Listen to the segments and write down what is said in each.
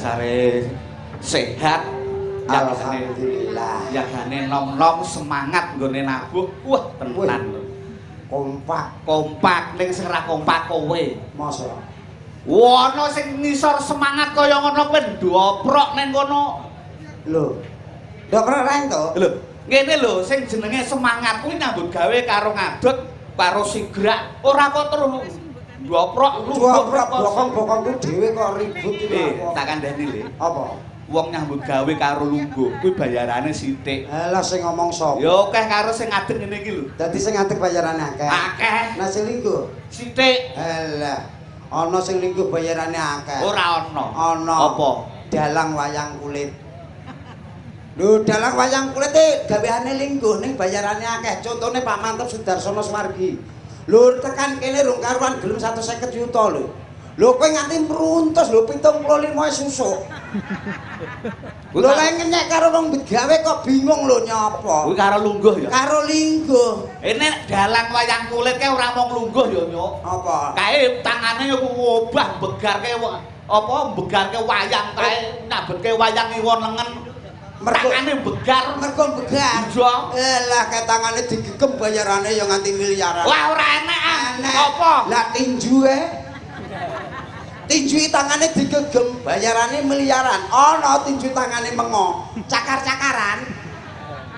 dasare sehat. Alhamdulillah. Yagane nom-nom semangat nggone nabuh. Wah, tenan lho. Kompak ning sing ra kompak kowe. Masa. Wono sing ngisor semangat kaya ngono kowe ndoprok ning kono. Lho. Ndok rereng to? Lho, ngene lho sing jenenge semangat kuwi nyambut gawe karo ngadut, karo sigrak. Ora kok terus ndoprok bokong-bokongku dhewe kok ribut iki. Tak kandhani le. Apa? Wong nyambut gawe karo lungguh kuwi bayarane sithik. Alah sing ngomong sapa? Ya akeh karo sing ngadeg ngene iki lho. Dadi sing ngadeg bayarane akeh. Akeh. Nah sing lingguh Sithik. alah ana sing lingguh bayarane akeh. Ora ana. Ana. Apa? Dalang wayang kulit. Lho dalang wayang kulit e gaweane lingguh ning bayarane akeh. Contone Pak Mantep Sudarsono Swargi. Lho tekan kene rung karuan gelem 150 juta lho. Lho kowe nganti mruntus lho 75 susuk. Lho lek ngenyek karo wong begawe kok bingung lho nyapa. Kuwi karo lungguh ya. Karo lingguh. Nek dalang wayang kulit kae ora mung lungguh ya, Nyuk. Apa? Kae tangane obah begarke apa begarke wayang kae nyabetke wayang iwon lengen. Tangane begar, mergo begar. Iya. Lah kae tangane digegem bayarane ya nganti miliaran. Wah ora enek. Apa? Lah tinju tinju tangane digegem bayarane miliaran. Ana tinju tangane mengo. Cakar-cakaran.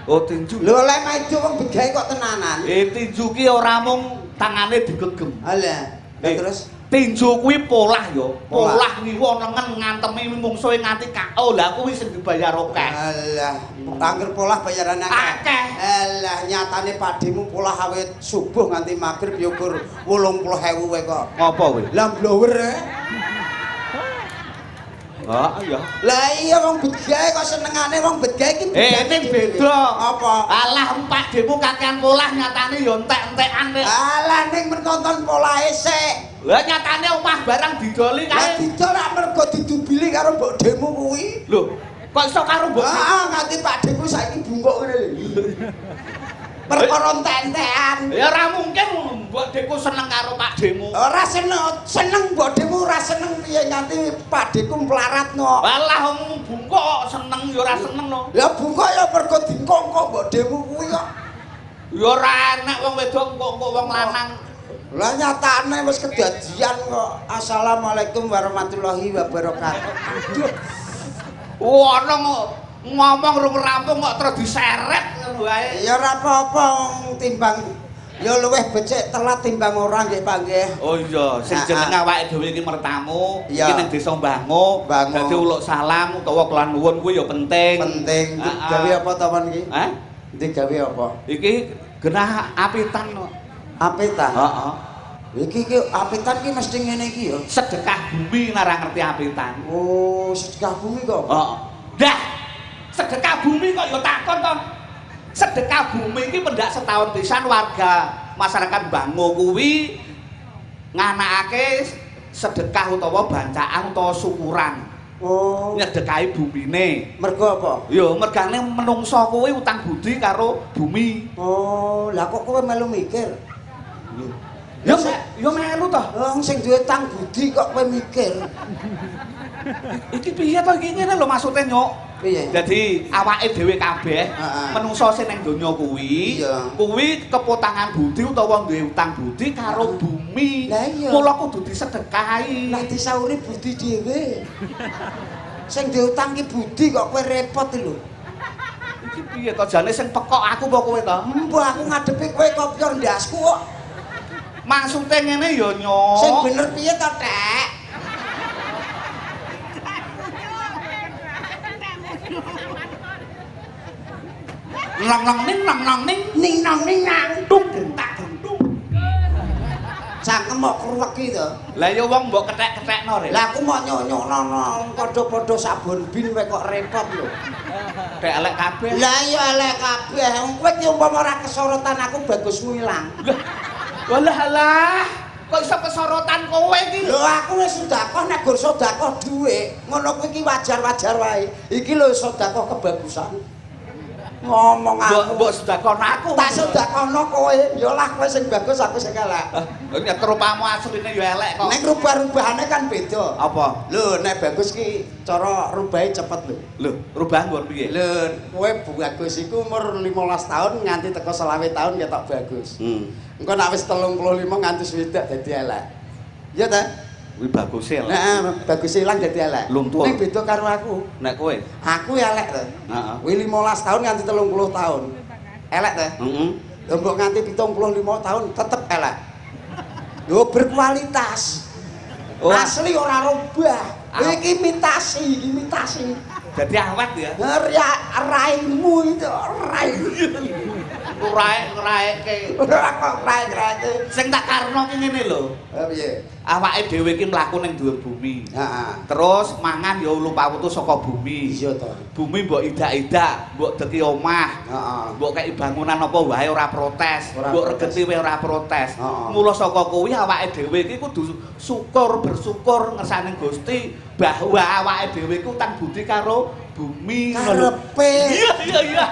Oh tinju. Lho lek maju wong begawe kok tenanan. Tinju ki ora mung tangane digegem. Alah. Terus tinju kuwi polah ya. Polah ngiwa nengen ngantemi mungsuhe nganti KO. Lah kuwi sing dibayar akeh. Alah, angger polah bayarane akeh. Alah, nyatane padhemu polah awit subuh nganti magrib ya ukur 80.000 wae kok. Ngopo kuwi? Lah blower Iya. Lah iya wong begawe kok senengane wong begawe iki. Ini beda. Apa? Alah pakdemu kakean polah nyatane ya entek-entekan nek. Alah ning menonton polahe sik. Lah nyatane omah barang didoli kae. Lah didol rak mergo didubili karo mbok demu kuwi. Lho, kok iso karo mbok? Nganti pakdeku saiki bungkuk ngene lho. Perkara entek-entekan. Ya ora mungkin mbok deku seneng karo pakdemu. Ora seneng mbok demu ora seneng piye nganti pakdeku mlaratno. Alah wong bungkuk kok seneng ya ora seneng no. Ya bungkuk ya mergo dikongkok mbok demu kuwi kok. Ya ora enak wong wedok kok wong lanang. Lah nyatane wis kedadian kok. Assalamualaikum warahmatullahi wabarakatuh. Aduh. Ono ngomong rung rampung kok terus diseret ngono wae. Ya ora apa-apa timbang ya luwih becik telat timbang ora nggih Pak nggih. Oh iya, sing jeneng awake dhewe iki mertamu, iki Iya. ning desa Mbahmu. Dadi uluk salam utawa kelan nuwun kuwi ya penting. Penting. Gawe apa to men iki? Hah? Ndi gawe apa? Iki genah apitan kok. Apitan. Heeh. Iki apitan ki mesti ngene iki ya. Sedekah bumi ora ngerti apitan. Oh, sedekah bumi kok. Heeh. Dah. Sedekah bumi kok ya takon to. Sedekah bumi iki pendak setahun pisan warga masyarakat Bango kuwi nganakake sedekah utawa bancaan utawa syukuran. Oh, Nyedekahi bumine. mergo apa? Ya mergane menungso kuwi utang budi karo bumi. Oh, lah kok kowe melu mikir? Ya melu to. Wong sing duwe utang budi kok kowe mikir. Iki piye to iki ngene lho maksude Nyuk. Piye? Jadi awake dhewe kabeh menungso sing ning donya kuwi, kuwi kepotangan budi utawa duwe utang budi karo bumi. Mula kudu disedekahi. Lah disauri budi dhewe. Sing diutang ki budi kok kowe repot lho. Iki piye to jane sing pekok aku apa kowe to? Mbah aku ngadepi kowe kopior ndasku kok. Maksude ngene ya Nyuk. Sing bener piye to, Tek? Nang ning nang tung gentak gentung. Cangkem kok kruweki to. Lah ya wong mbok kethek-kethekno rek. Lah aku mau nyonyokno padha-padha sabun bin kowe kok repot lho. Dek elek kabeh. Lah iya elek kabeh. Wong kowe ki umpama ora kesorotan aku bagusmu ilang. Walah alah. Kok iso kesorotan kowe iki? Lho aku wis sedekah nek gur sedekah dhuwit. Ngono kuwi ki wajar-wajar wae. Iki lho sedekah kebagusan. Ngomong aku. Mbok sedakono aku. Tak sedakono kowe. Ya lah kowe sing bagus aku sing elek. Ya rupamu asline ya elek kok. Nek rubah-rubahane kan beda. Apa? Lho, nek bagus ki cara rubahe cepet lho. Lho, rubah nggon piye? Lho, kowe bagus iku umur 15 tahun nganti teko 20 tahun ketok bagus. Engko nek wis 35 nganti swidak dadi elek. Ya ta? Kuwi bagus e. Nah, bagus ilang dadi elek. Luntur. Ning beda karo aku. Nek kowe? Aku elek to. Heeh. Kuwi 15 tahun nganti 30 tahun. Elek to? Heeh. Lho mbok nganti 75 tahun tetep elek. Lho berkualitas. Oh. Asli ora rubah. Iki imitasi. Jadi awet ya. Raimu itu rai. Raek-raeke. Ora kok rai-raike. Sing tak karno ki ngene lho. Ha piye? Awake dhewe iki mlaku ning dhuwur bumi. Heeh. Terus mangan ya ulu pawutu saka bumi. Iya to. Bumi mbok idak-idak, mbok deki omah. Heeh. Mbok kei bangunan apa wae ora protes. Ora Mbok protes. regeti wae ora protes. Heeh. Mula saka kuwi awake dhewe iki kudu bersyukur ngersane Gusti bahwa awake dhewe iku utang budi karo bumi. Karepe. Iya.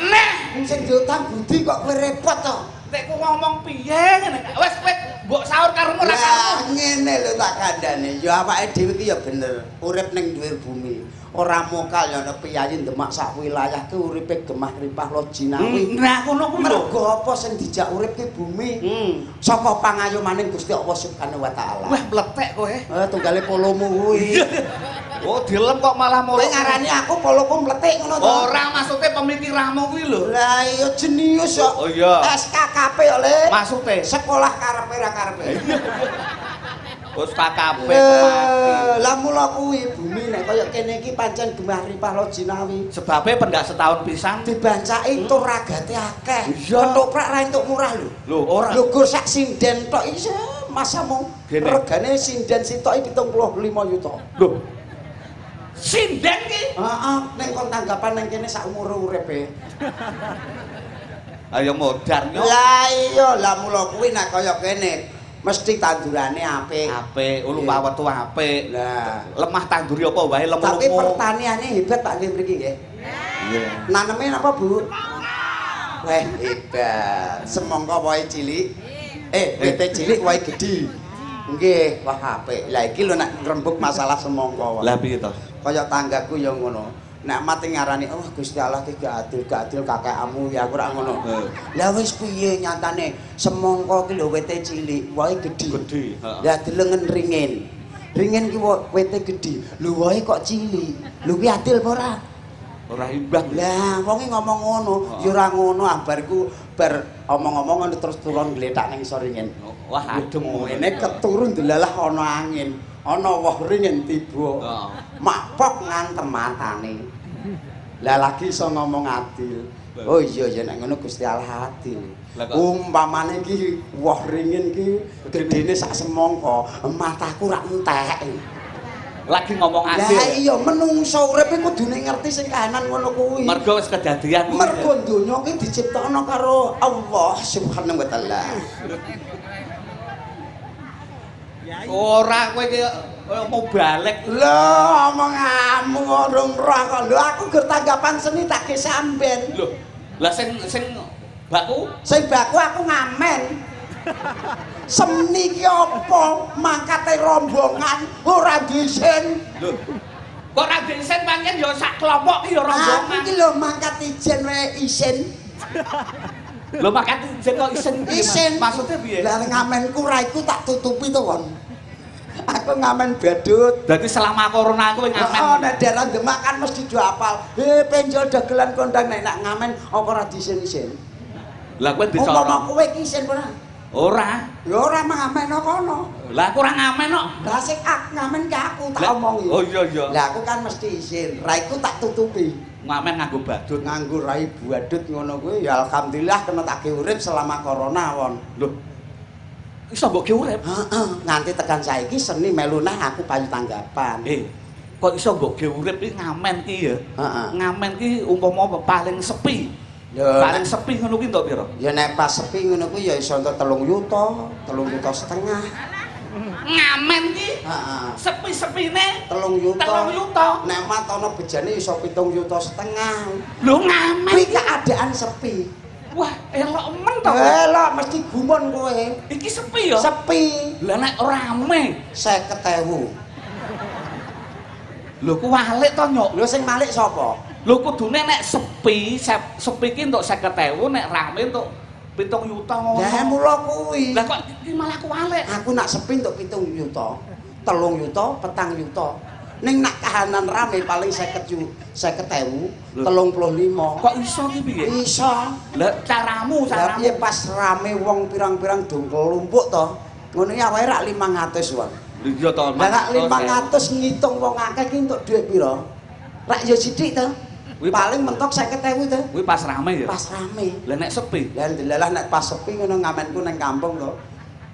Nek Sing diutang budi kok kowe repot to. nek ku ngomong piye ngene. Wes kowe mbok sahur karemu ora karemu. Lah ngene lho tak kandhane. Ya awake dhewe iki ya bener. Urip ning dhuwur bumi. Ora mokal ya ana piyayi Demak sak wilayah ki uripe gemah ripah lo jinawi. Nah ngono kuwi lho. Mergo apa sing dijak urip ki bumi? Saka pangayomaning Gusti Allah Subhanahu wa taala. Wah meletek kowe. Tunggale polomu kuwi. Oh dilem kok malah Kowe molo. ngarani aku poloku mletik ngono to. Ora maksudnya pemikiranmu kuwi lho. Lah iya jenius kok. Oh iya. SKKP yo Le. Maksudnya Sekolah karepe ra karepe. wis KKP mati. Lah mula kuwi bumi nek kaya kene iki pancen gemah ripah lo jinawi. Sebabe pendak setahun pisan. Dibancaki tur ragate akeh. Iya. Ketoprak ra entuk murah lho. Lho ora. Lho gur sak sinden tok iki masamu. Gene. Regane sinden sitoki 75 juta. Lho. Sinden ki. Heeh, ning kon tanggapan ning kene sak umur uripe. Ayo modar yo. Lah iya, lah mula kuwi nek kaya kene mesti tandurane apik. Apik, ulu pawetu apik. Lah, Lemah tanduri apa wae lemu-lemu. tapi pertaniane hebat Pak nggih mriki nggih. Iya. Naneme napa, Bu? Wah, hebat. Semangka wae cilik. Wite cilik wae gedhi. Nggih, wah apik. Lah iki lho nek ngrembug masalah semangka wae. Lah piye to? Kaya tanggaku ya ngono. Nek mati ngarani, "Oh Gusti Allah iki gak adil kakekmu ya aku ora ngono." Lah wis piye nyatane semangka ki lho wite cilik, wae gedhi. Gedhi, heeh. Lah delengen ringin. Ringin ki wite gedhi. Lho wae kok cilik. Lho ki adil apa ora? Ora imbang. Lah wonge ngomong ngono, ya ora ngono ambariku bar omong-omong ngono terus turun gletak ning isor ringin. Wah adem Ngene keturun delalah ana angin, ana woh ringin tiba. Heeh. Makpok ngantem matane. Lah lagi iso ngomong adil. Oh iya ya nek ngono Gusti Allah adil. Lah kok- Umpamane iki woh ringin iki gedene sak semangka, mataku rak entek. Lagi ngomong Lah adil. iya menungso urip iki kudune ngerti sing kahanan ngono kuwi. Mergo wis kedadian. Mergo donya iki diciptakno karo Allah Subhanahu wa taala. Ora kowe iki mau balik. Lho omonganmu urung roh kok. Lho aku gur tanggapan seni tak ge samben. Lho, lah sing bakku Sing baku aku ngamen. Seni ki apa? Mangkate rombongan ora diisin. lho. Kok ra disen pancen ya sak kelompok ki ya Aku rombongan. iki lho mangkat ijen wae isin. Lho makan ijen kok isen piye, Mas? Isin. Maksudnya piye? Lah ngamenku ra iku tak tutupi to, Won. Aku ngamen badut. Dadi selama corona kowe Oh, ngamen. nek daerah Demak kan mesti diapal. Penjol dagelan kondang nek ngamen apa ora diisin-isin. Lah kowe Umpama dicorong. kowe iki isin ora? Ora. Ya ora ngamen kono. Lah aku ora ngamen kok. Lah sing ngamen ke aku tak Lah, omongi. oh iya iya. Lah aku kan mesti isin. Ra iku tak tutupi. Ngamen nganggo badut. Nganggo rai badut ngono kuwi ya alhamdulillah kena tak urip selama corona, Won. Lho. Iso mbok ge urip. Heeh, nganti tekan saiki seni melu neh aku payu tanggapan. Kok iso mbok ge urip iki ngamen ki ya. Heeh. Ngamen ki umpama paling sepi. Lho, Paling sepi ngono ki entuk pira? ya nek pas sepi ngono kuwi ya iso entuk 3 yuta, 3,5 juta. Ngamen ki. Heeh. Sepi-sepine 3 yuta. 3 yuta. Nek matono bejane iso 7,5 juta. Lho ngamen Kuwi ki. keadaan sepi. Wah, elok men to. Lah mesti gumun kowe. Iki sepi ya. Sepi. Lah nek rame 50.000. lho ku walik to nyok. Lho sing malik sapa? Lho kudune nek sepi ki entuk 50.000 nek rame entuk 7 yuta ngono. Lah mula kuwi. Lah kok iki malah kuwalik. Aku nak sepi entuk 7 yuta, 3 yuta, 4 yuta. Ning nak kahanan rame paling 50.000, 35. Kok iso ki piye? Iso. Lah caramu. Lah piye pas rame wong pirang-pirang dong kelumpuk to. Ngono ya wae rak 500 wae. Lho iya to. Lah rak 500 ngitung wong akeh ki entuk dhuwit pira? Rak yo sithik to. Paling mentok 50.000 to. Kuwi pas rame ya. Pas rame. Lah nek sepi. Lah ndelalah nek pas sepi ngono ngamenku ning kampung to.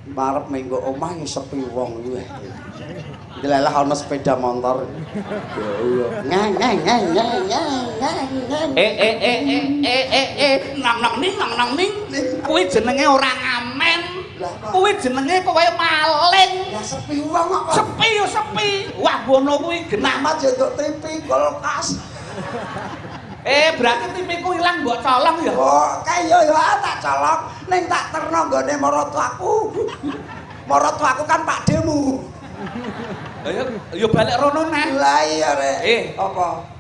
Marep minggu omah ya sepi wong kuwi. Ndelalah ana sepeda motor. Ngeng ngeng ngeng ngeng ngeng. Nang ning. Kuwi jenenge ora ngamen. Kuwi jenenge kowe maling. Ya sepi wong kok. Sepi yo sepi. Wah ngono kuwi genah. Nama jenduk TV kulkas. Berarti tipiku ilang mbok colong ya. Oh, kaya yo tak colok ning tak terno nggone maratuaku. Maratuaku kan pakdemu. Ya balik rono neh. Lah iya rek. Apa?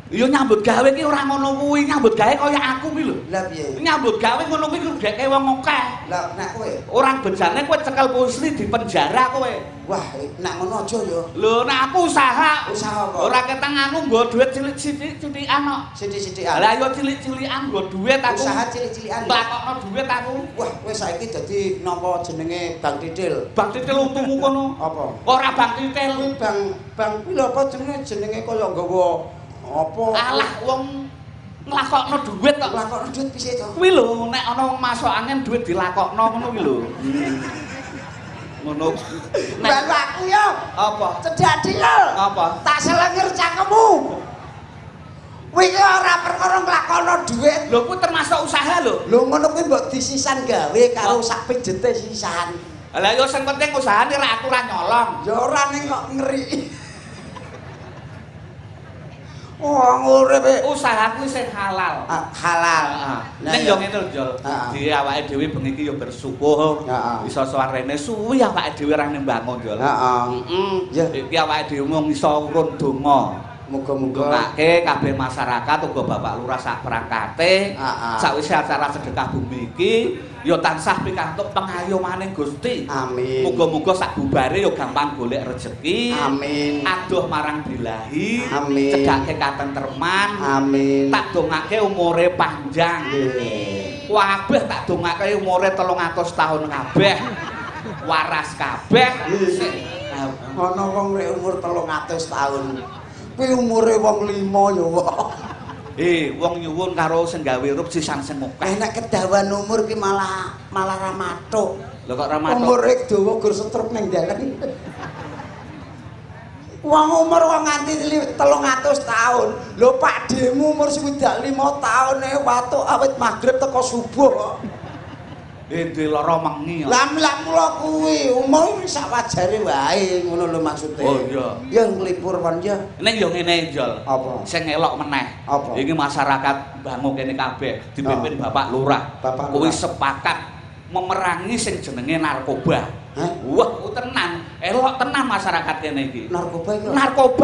Ya nyambut gawe ki ora ngono kuwi, nyambut gawe kaya aku kuwi lho. Lah piye? Nyambut gawe ngono kuwi ngedeke wong akeh. Lah nek kowe Orang bejane kowe cekel polisi di penjara kowe. wah, nek ngono aja ya. Lho nek aku usaha. Usaha apa? Ora ketang anu nggo dhuwit cilik-cilikan kok. Sithik-sithikan. Lah yo cilik-cilikan nggo dhuwit aku. Usaha cilik-cilikan. Nglakokno dhuwit aku. Wah, kowe saiki dadi napa jenenge Bang Titil? Bang Titil untumu kono. Apa? Ora Bang Titil. Kuwi bang kuwi lho apa jenenge kaya nggawa apa? Alah wong nglakokno dhuwit kok. Nglakokno dhuwit piye to? Kuwi lho nek ana wong masuk angin dhuwit dilakokno ngono kuwi lho. Ngono. Nek aku ya Apa? cedak dilol. Apa? Tak selengir cangkemmu. Kuwi ora perkara nglakokno dhuwit. Lho kuwi termasuk usaha lho. Lho ngono kuwi mbok disisan gawe karo sak pijete sisan. Lah yo sing penting usahane ra aku ra nyolong. Ya ora ning kok ngeri. Wong urip Usahaku sing halal. halal. Ning yo ngene lho, Jol. Di awake dhewe bengi iki yo bersukuh. Iso sowan rene suwi awake dhewe ra nembangun, Jol. Ya Iki awake dhewe mung iso urun donga. muga-muga Ngake kabeh masyarakat uga Bapak Lurah sak perangkate. Sakwise acara sedekah bumi iki ya tansah pikantuk pengayomaning Gusti. amin. Muga-muga sak bubare ya gampang golek rejeki. Amin. Aduh marang bilahi. Amin. Cegake katentreman. Amin. Tak dongake umure panjang. Kabeh tak dongake umure 300 tahun kabeh. Waras kabeh. Ana wong rek umur 300 tahun. Kuwi umure wong 5 ya kok. Wong nyuwun karo sing gawe rup sisan sing akeh. Nek kedawan umur ki malah ra matuk. Lho kok ra matuk. Umure dawa gur setruk ning dalan. Wong umur wong nganti 300 tahun. Lho Pak Demu umur 5 tahun watuk awit magrib teko subuh. Duwe lara mengi. Lah mula kuwi umur sak wajare wae ngono lho maksude. Oh iya. Ya nglipur kon ya. Ning yo ngene Jol. Apa? Sing elok meneh. Apa? Iki masyarakat bangun kene kabeh dipimpin Bapak Lurah. Bapak Kuwi Lurah. sepakat memerangi sing jenenge narkoba. Hah? Wah, ku tenan. Elok tenan masyarakat kene iki. Narkoba iki.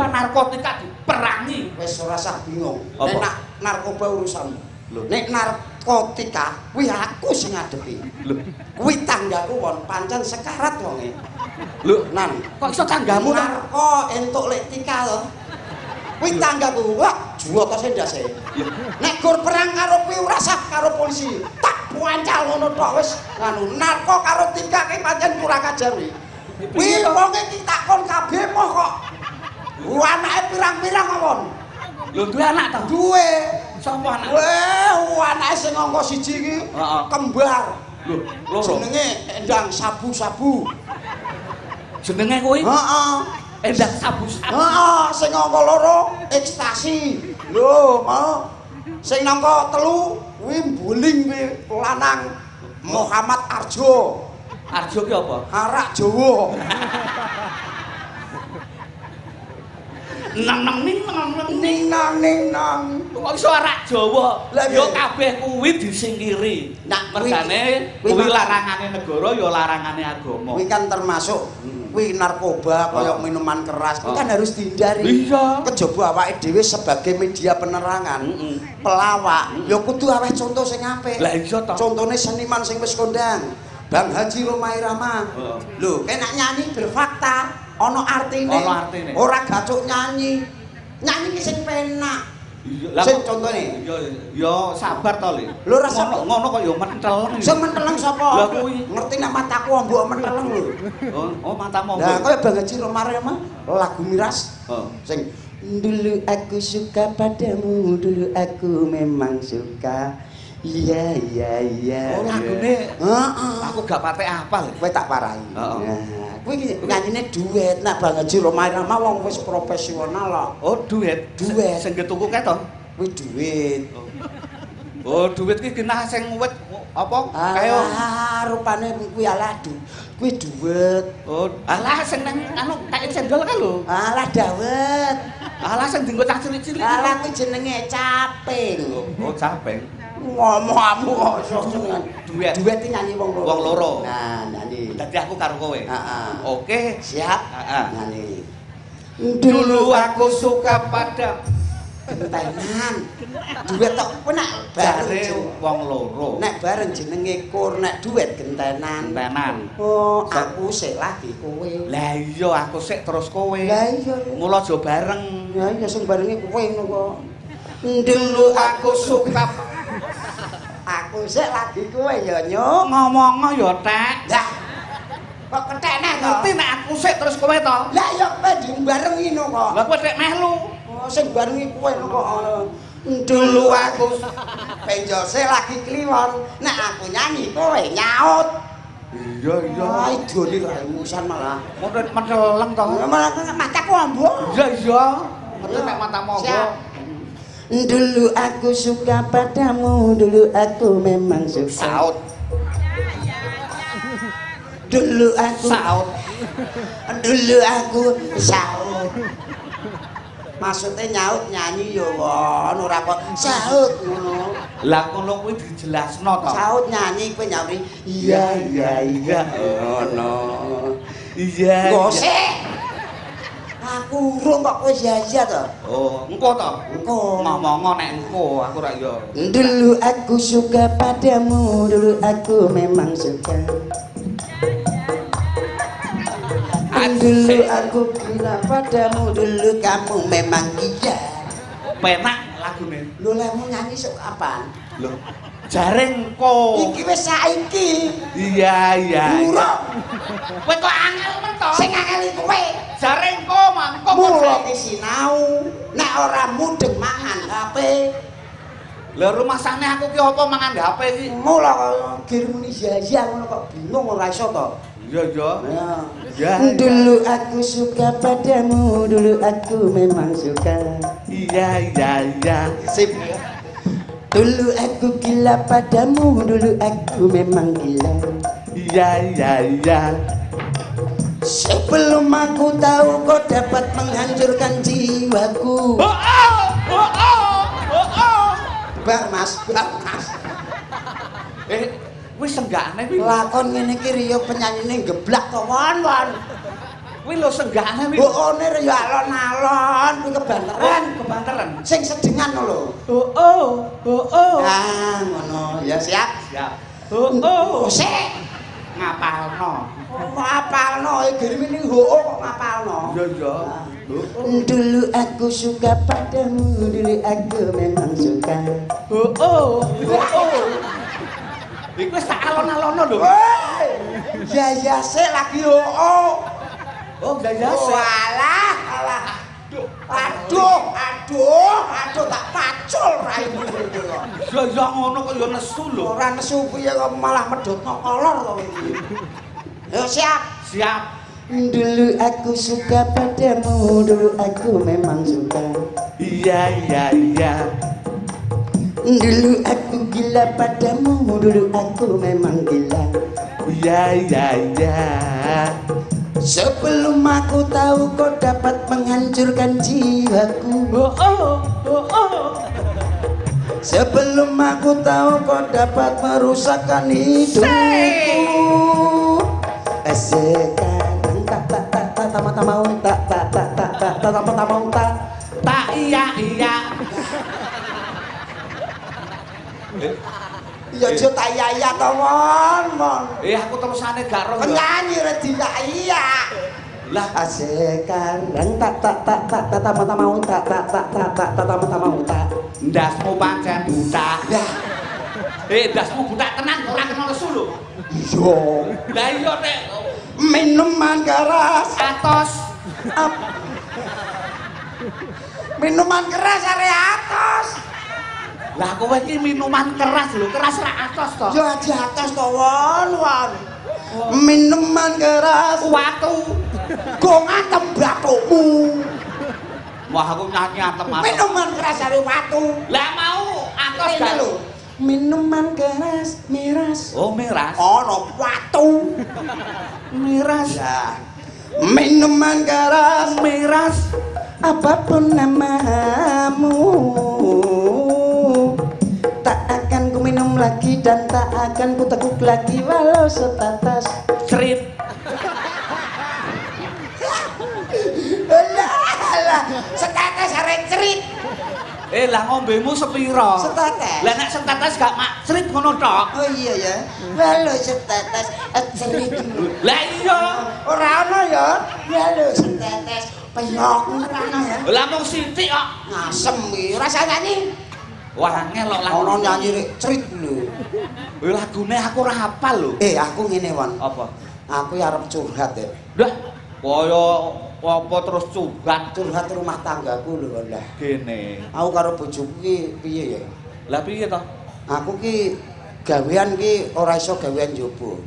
Narkotika diperangi. Wis ora usah bingung. Apa? Nek narkoba urusanmu. Lho. Nek narkotika kuwi aku sing ngadepi. Lho, Kuwi tanggaku won pancen sekarat wonge. lho, Nan, kok iso tanggamu to? narko entuk lektika to. Kuwi tanggaku, wah, juwotose ndase. Nek gur perang karo kuwi ora sah karo polisi. Tak puancal ngono tok wis nganu. Narko karo tika ki pancen kurang ajar kuwi. Kuwi wonge ki takon kabeh moh kok. Anake pirang-pirang awon. Lho duwe anak to? Duwe. Sapa anak? Anake sing angka 1 iki Heeh. kembar. Lho, loro. Jenenge Endang Sabu-sabu. Jenenge kuwi Heeh. Endang Sabu-sabu. Heeh, sing angka 2 ekstasi. Lho, mau. Sing angka 3 kuwi mbuling kuwi lanang Muhammad Arjo. Arjo ki apa? Arak Jawa. Nang ning Nang. kok iso arak Jawa. Lah, Ya iya. kabeh kuwi disingkiri. Nah, mergane kuwi kuwi mak- larangane negara ya larangane agama. Kuwi kan termasuk kuwi narkoba kaya minuman keras. Kuwi kan harus dihindari. Iya. Kejaba awake dhewe sebagai media penerangan, pelawak, ya kudu aweh contoh sing apik. Lah iya to. Contone seniman sing wis kondang. Bang Haji Romai Rama. Heeh. Lho, enak nyanyi berfakta, ana artine. Ana artine. Ora gacuk nyanyi. Nyanyi ki sing penak. Iya. Lah Sing contone. Iya, ya sabar to, Le. Lho, ora sabar. ngono kok ya mentel. Sing menteleng sapa? Lah kuwi. Ngerti nek mataku ombok menteleng lho. Oh, matamu. Lah kaya Bang Haji Romai Rama lagu miras. Heeh. Sing dulu aku suka padamu, dulu aku memang suka. Iya. Oh, lagune Heeh. aku gak patek apal. Kowe tak parahi. Heeh. Nah, kuwi iki nyanyine duet. Nak Bang Haji Romai Rama wong wis profesional kok. Oh, duet. Duet. Sing ketuku kae to. Kuwi duet. Oh, duit ki genah sing wit apa? Kaya Rupane kuwi kuwi duet. oh, alah sing nang anu kae cendol kan lho. Alah dawet. Alah sing dienggo cah cilik-cilik. Alah kuwi jenenge caping. Oh, capeng. Ngomongmu kok iso jenengan. Duet. Duet iki nyanyi wong loro. Wong loro. Nah, nyanyi. Dadi aku karo kowe. Heeh. Oke. Siap. Heeh. Nyanyi. Dulu aku suka pada Gentenan. Duet tok kowe nek bareng jare wong loro. nek bareng jenenge kur, nek duet gentenan. Tenan. Oh, aku sik lagi kowe. Lah iya aku sik terus kowe. Lah iya. Mula aja bareng. Ya iya sing barenge kowe ngono kok. Dulu aku suka Aku sik lagi kowe ya, Nyuk. ngomong ya Tek. Lah. Kok ketekne to? Ngerti nek aku sik terus kowe to. Lah ya kowe dibarengi ngono kok. Lah kowe tek melu. Oh, sing barengi kowe kok. Dulu aku penjose lagi kliwon. Nek aku nyanyi kowe nyaut. Iya Ah, idone kok emusan malah. Murid menceleng to. Malah mataku ambo. Iya iya. Ngerti nek matamu Siap. apa? Dulu aku suka padamu, dulu aku memang suka. Saut. Dulu aku Saut. Dulu aku saut. Maksudnya nyaut nyanyi yo won ora kok saut ngono. Lah ngono kuwi dijelasno to. Saut nyanyi kowe nyauri iya ngono. Iya. Gosek. Aku urung kok kowe iya to. Oh, engko to. Engko. Ngomong nek engko aku ora ya. Dulu aku suka padamu, dulu aku memang suka. Dulu aku gila padamu, dulu kamu memang gila. Penak lagune. Lho lemu nyanyi sok kapan? Lho, jare engko. Iki wis saiki. Iya iya. Urung. Kowe kok angel men to. Sing ngeli kowe. Jare engko mangko Mula ki sinau. Nek ora mudeng mangan HP. Lah rumah sane aku ki apa mangan HP iki? Mula kok muni iya ngono kok bingung ora iso to. Iya iya. Ya. Dulu aku suka padamu, dulu aku memang suka. Iya iya iya. Sip. Dulu aku gila padamu, dulu aku memang gila. Iya iya iya. Sebelum aku tahu kau dapat menghancurkan jiwaku. Oh oh oh oh oh oh. Bar mas. Wis senggane kuwi. Lakon ngene iki riyo penyanyine geblak to won. Kuwi lho senggane kuwi. Bokone riyo alon-alon kuwi kebanteran. Kebanteran. Sing sedengan lho. Oh oh oh oh. Ah ngono. Ya siap. Siap. Oh oh. Sik. Ngapalno. Ngapalno girimi kok ngapalno. Iya iya. Dulu aku suka padamu, dulu aku memang suka. Oh oh. Oh oh. Iku wis tak alon-alono lho. Ya sik lagi oh. Oh gaya sik. Walah, alah. Aduh, tak pacul raimu iki kok. Ya ngono kok ya nesu lho. Ora nesu piye kok malah medhotno kolor to iki. Yo siap. Siap. Dulu aku suka padamu, dulu aku memang suka. Iya iya iya. Dulu aku gila padamu, dulu aku memang gila. Sebelum aku tahu kau dapat menghancurkan jiwaku. Sebelum aku tahu kau dapat merusakkan hidupku. Sekarang tak mau tak iya. Ya aja tak iya to mon. Aku terusane gak ro. Penyanyi rek iya. Lah sekarang tak mau ndasmu pancen buta. Lah Ndasmu buta tenan ora kena lesu lho. iya. Lah iya nek Minuman keras atos. Minuman keras are atos. Lah kowe iki minuman keras lho, keras ra atos to. Ya di atas to won. Minuman keras Watu. go ngantem bathukmu. Wah aku nyanyi antem antem. Minuman keras are watu. Lah mau atos Ini gak lho. Minuman keras miras. Oh miras. Ono watu. Miras. Ya. Minuman keras Miras. apapun namamu, tak akan ku minum lagi dan tak akan ku teguk lagi walau setetes. Cerit. Alah, setetes arek cerit. Lah ngombemu sepira? Setetes. Lah nek setetes gak mak cerit ngono tok. Oh iya ya. Walau setetes cerit. Lah iya. Ora ono ya. Walau setetes penyok ora ono ya. Lah mung sithik kok. Ngasem iki rasa nyanyi. Wah ngelok lah. Ono nyanyi rek cerit lho. Lagune aku ora hafal lho. Aku ngene won. Apa? Aku ya arep curhat ya. Dah kaya apa terus curhat Curhat rumah tanggaku lho lah. gene. Aku karo bojoku ki piye ya? Lah piye to? Aku ki gawean ki ora iso gawean njaba.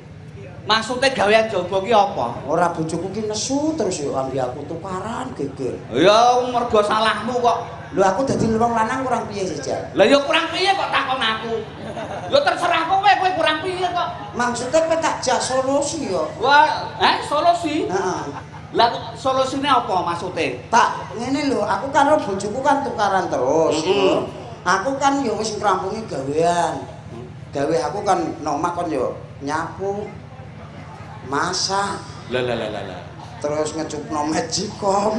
Maksude gawean jaba ki apa? Ora bojoku ki nesu terus yo ambi aku tukaran geger. Ya mergo salahmu kok. Lho aku dadi wong lanang kurang piye sejak? Lah ya kurang piye kok takon aku. Ya terserah kowe kurang piye kok. Maksudnya kowe tak jak solusi yo. Wah, solusi? Heeh. Lah solusine apa maksude? Tak ngene lho, aku karo bojoku kan tukaran terus. Aku kan yo wis ngrampungi gawean. Gawe aku kan nomah kon yo nyapu, masak, Lah. terus ngecupno magicom.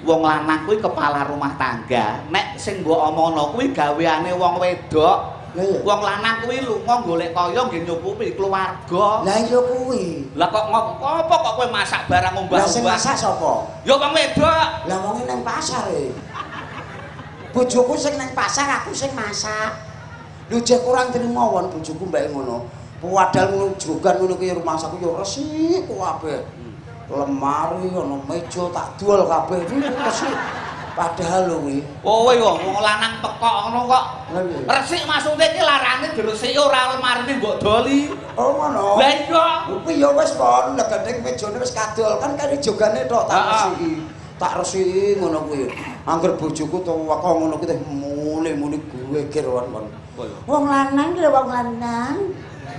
Wong lanang kuwi kepala rumah tangga. Nek sing mbok omongno kuwi gaweane wong wedok. Lah iya. Wong lanang kuwi lunga golek kaya nggih nyukupi keluarga. Lah iya kuwi. Lah kok apa kok kowe masak barang Lah sing ombah-ombah? masak sapa? Ya wong wedok. Lah wong nang pasar e. Bojoku sing nang pasar, aku sing masak. Lho jek kurang trimo won bojoku mbake ngono. Padahal ngono jogan ngono kuwi rumah saku yo resik kabeh. Lemari ana meja tak dual kabeh iki resik. Padahal lho kuwi. Kowe wong lanang pekok ngono kok. Lah piye? Resik maksude iki larane diresiki ora lemarine mbok doli. Oh ngono. Lah iya. Kuwi ya wis kon nek gendeng mejane wis kadol kan kare jogane tok tak resiki. Tak resiki ngono kuwi. Angger bojoku teko ngono kuwi mule-mule geger won. Wong lanang lho wong lanang.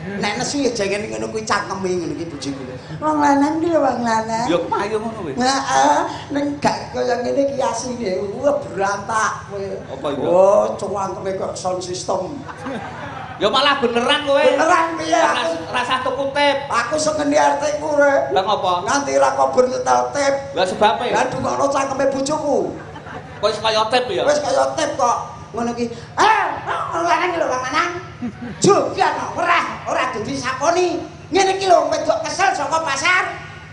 Nek nesu ya jengene ngono kuwi cangkeme ngono iki bojoku. Wong lanang lho wong lanang. Ya payu ngono kuwi. Heeh, ning gak kaya ngene iki asline. Wah berantak kowe. Apa iki? Oh, cangkeme kok sound system. Ya malah beneran kowe. Beneran piye aku? Rasa tuku tip. Aku sengeni artiku rek. Lah ngopo? Nganti ra kober nyetel tip. Lah sebabe. Lah dungokno cangkeme bojoku. Kok wis kaya tip ya? Wis kaya tip kok. Ngono iki. Lanang lho lanang. Jogan ora dadi sakoni. Ngene iki lho wedok kesel saka pasar.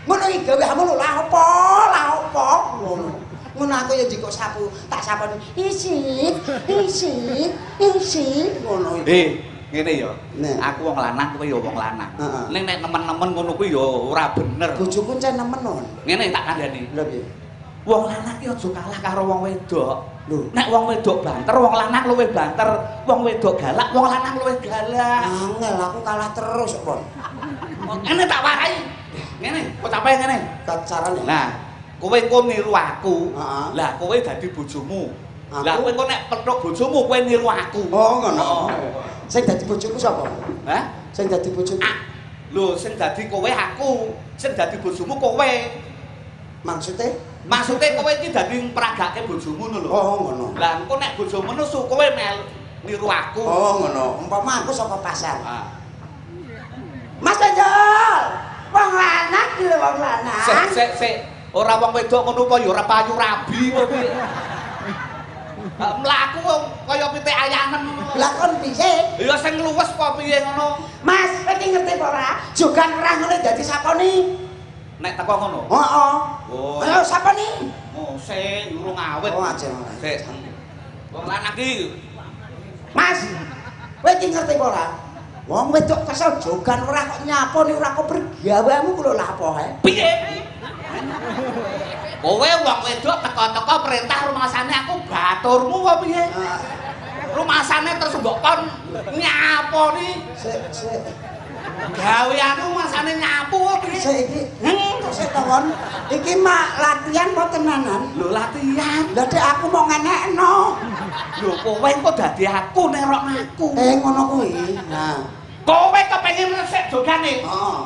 Ngono iki gaweanmu lho lah apa ngono. Ngono aku ya ndikok sapu, tak saponi. Isi ngono iki. Ngene ya. Aku wong lanang kowe ya wong lanang. Ning nek nemen-nemen ngono kuwi ya ora bener. Bojoku cen nemen non. Ngene tak kandhani. Lha piye? Wong lanang ki aja kalah karo wong wedok. Lho, Nek wong wedok banter, wong lanang luwih banter. Wong wedok galak, wong lanang luwih galak. angel aku kalah terus kok. Ngene tak warai. Ngene, kok tak pae ngene. Carane. Nah, kowe engko niru aku. Heeh. Lah kowe dadi bojomu. Aku? Lah kowe engko nek petuk bojomu kowe niru aku. Oh ngono. Sing dadi bojoku sapa? Hah? Sing dadi bojoku. Lho sing dadi kowe aku, sing dadi bojomu kowe. Maksudnya? Maksudnya kowe iki dadi mperagake bojomu ngono lho. Oh ngono. Lah engko nek bojomu nesu kowe niru aku. Oh ngono. Umpama aku saka pasar. Ah. Mas Benjol. Wong lanang iki lho wong lanang. Sik. Ora wong wedok ngono apa ya ora payu rabi kok piye. Mlaku wong kaya pitik ayanen. Lah kon piye? Ya sing luwes apa piye ngono. Mas, kowe iki ngerti apa ora? Jogan ora ngene dadi saponi. Nek teko ngono. Heeh. Oh. Ayo saponi. Oh, sik urung awet. Oh aja. Sik. Wong lanang iki. Mas, kowe iki ngerti apa ora? Wong wedok kesel jogan ora kok nyaponi ora kok bergawamu ku lho lha apa he? Piye? Kowe wong wedok teko-teko perintah rumasane aku baturmu apa piye? Rumasane terus mbok kon nyaponi. Sik. Gaweanmu masane nyapu apa piye? Sik iki. Sik to kon. Iki mak latihan apa tenanan? Lho latihan. Lah dek aku mau ngenekno. Lho kowe kok dadi aku nerokno aku. Ngono kuwi. Nah. Kowe kepengin resik jogane? Heeh.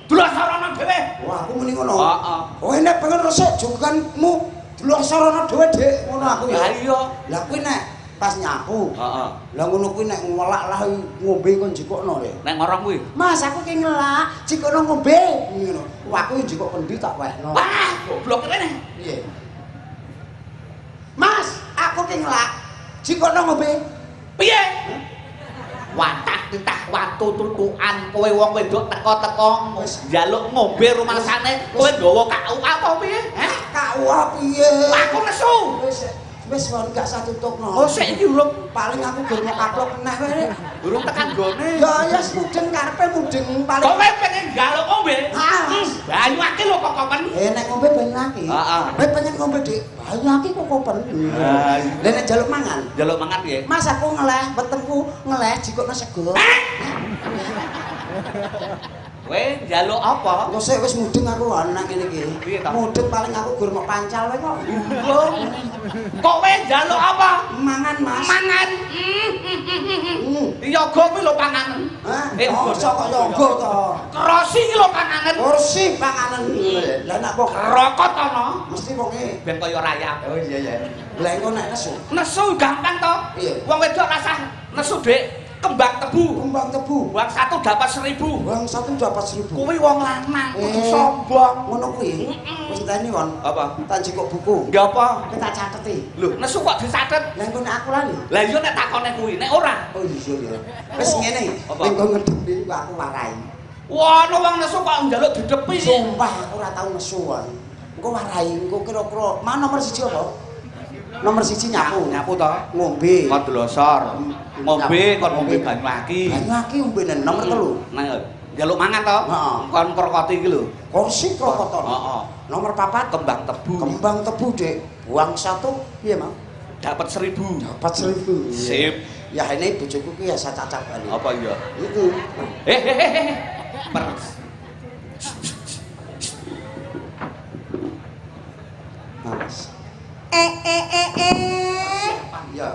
Dulosarana dhewe. Wah, aku muni ngono. Heeh. Kowe nek pengen resik joganmu dulosarana dhewe, Dik. Ngono aku ya. Lah iya. Lah kuwi nek pas nyapu. Heeh. Lah ngono kuwi nek ngelak lah ngombe kon jikokno ya. Nek ngorong kuwi. Mas, aku ki ngelak, jikokno ngombe. Ngono. Wah, aku jikok kendi tak wehno. Wah, goblok kene. Piye? Mas, aku ki ngelak, jikokno ngombe. Piye? Watak titah watu tutukan kowe wong wedok teko-teko njaluk ngombe rumasane kowe nggawa KU apa piye? Hah? KU piye? Aku nesu. Wis kon gak satutupno. Oh, sik iki urung Paling aku gur mau kaplok meneh wae. urung tekan gone. Ya mudeng karepe mudeng paling. Kowe pengen njaluk ngombe? Banyu akeh lho kok kopen. Nek ngombe banyu akeh. Heeh. Kowe pengen ngombe Dik. Banyu akeh kok kopen. Lah nek njaluk mangan. njaluk mangan piye? Mas aku ngeleh wetengku ngeleh jikokno sego. Kowe njaluk apa? Engko sik wis mudeng aku anak ngene iki. Piye ta? Mudeng paling aku gur mau pancal wae kok. Kowe njaluk apa? Mangan, Mas. Mangan. Yoga kuwi lho panganan. Hah? Basa kok yoga to. Krosi iki lho panganan. Kursi panganan. Lah nek kok Rokot ana. mesti wonge. Ben kaya rayap. Oh iya. Lah engko nek nesu. Nesu gampang to. Iya. Wong wedok rasah nesu, Dik. Kembang tebu. Kembang tebu. Uang satu dapat 1.000. Uang satu dapat 1.000. Kuwi wong lanang, kudu sombong. Ngono kuwi. Wis enteni kon. Apa? Tak jikok buku. Nggih apa? Kita cateti. Lho, nesu kok dicatet. Lah engko nek aku lali. Lah iya nek takone kuwi, nek ora. Oh iya. Wis ngene. Apa? Engko ngedepi aku warai. Wah, ono wong nesu kok njaluk didepi. Sumpah aku ora tau nesu kon. Engko warai, engko kira-kira nomor 1 apa? Nomor 1 nyapu. Nyapu to. Ngombe. Kon delosor. Ngombe kon ngombe banyu aki. Banyu aki ombenen nomor 3. Nah, njaluk mangan to. Heeh. Kon krokoti iki lho. Kursi krokoton. Heeh. Nomor 4 Kembang tebu. kembang tebu, Dik. Uang 1 piye, Mang? Dapat 1.000. Dapat 1.000. Sip. Ya ini bojoku ki ya cacak bali. Apa iya? Itu. Per. Mas. Ya.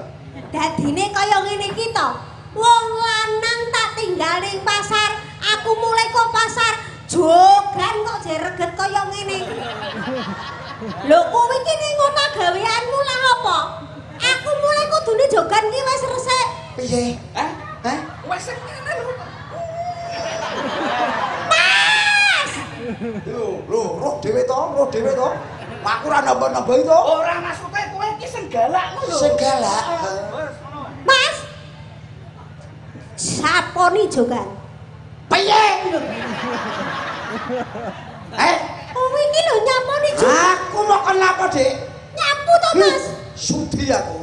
Dadine kaya ngene iki to. Wong lanang tak tinggal ning pasar, aku mulai kok pasar jogan kok jereget kaya ngene. Lho kowe iki ning ngono gaweanmu lah apa? Aku mulai kudune jogan ki wis resik. Piye? Hah? Hah? Wes ngene lho. Mas! Roh dhewe to. Aku ora nambah-nambahi to. Ora maksude kowe iki sing galak lho. Sing galak. Mas! Saponi jogan. Piye? Kowe iki lho nyaponi jogan. Aku mau kenapa, Dik? Nyapu to, Mas? Sudi aku.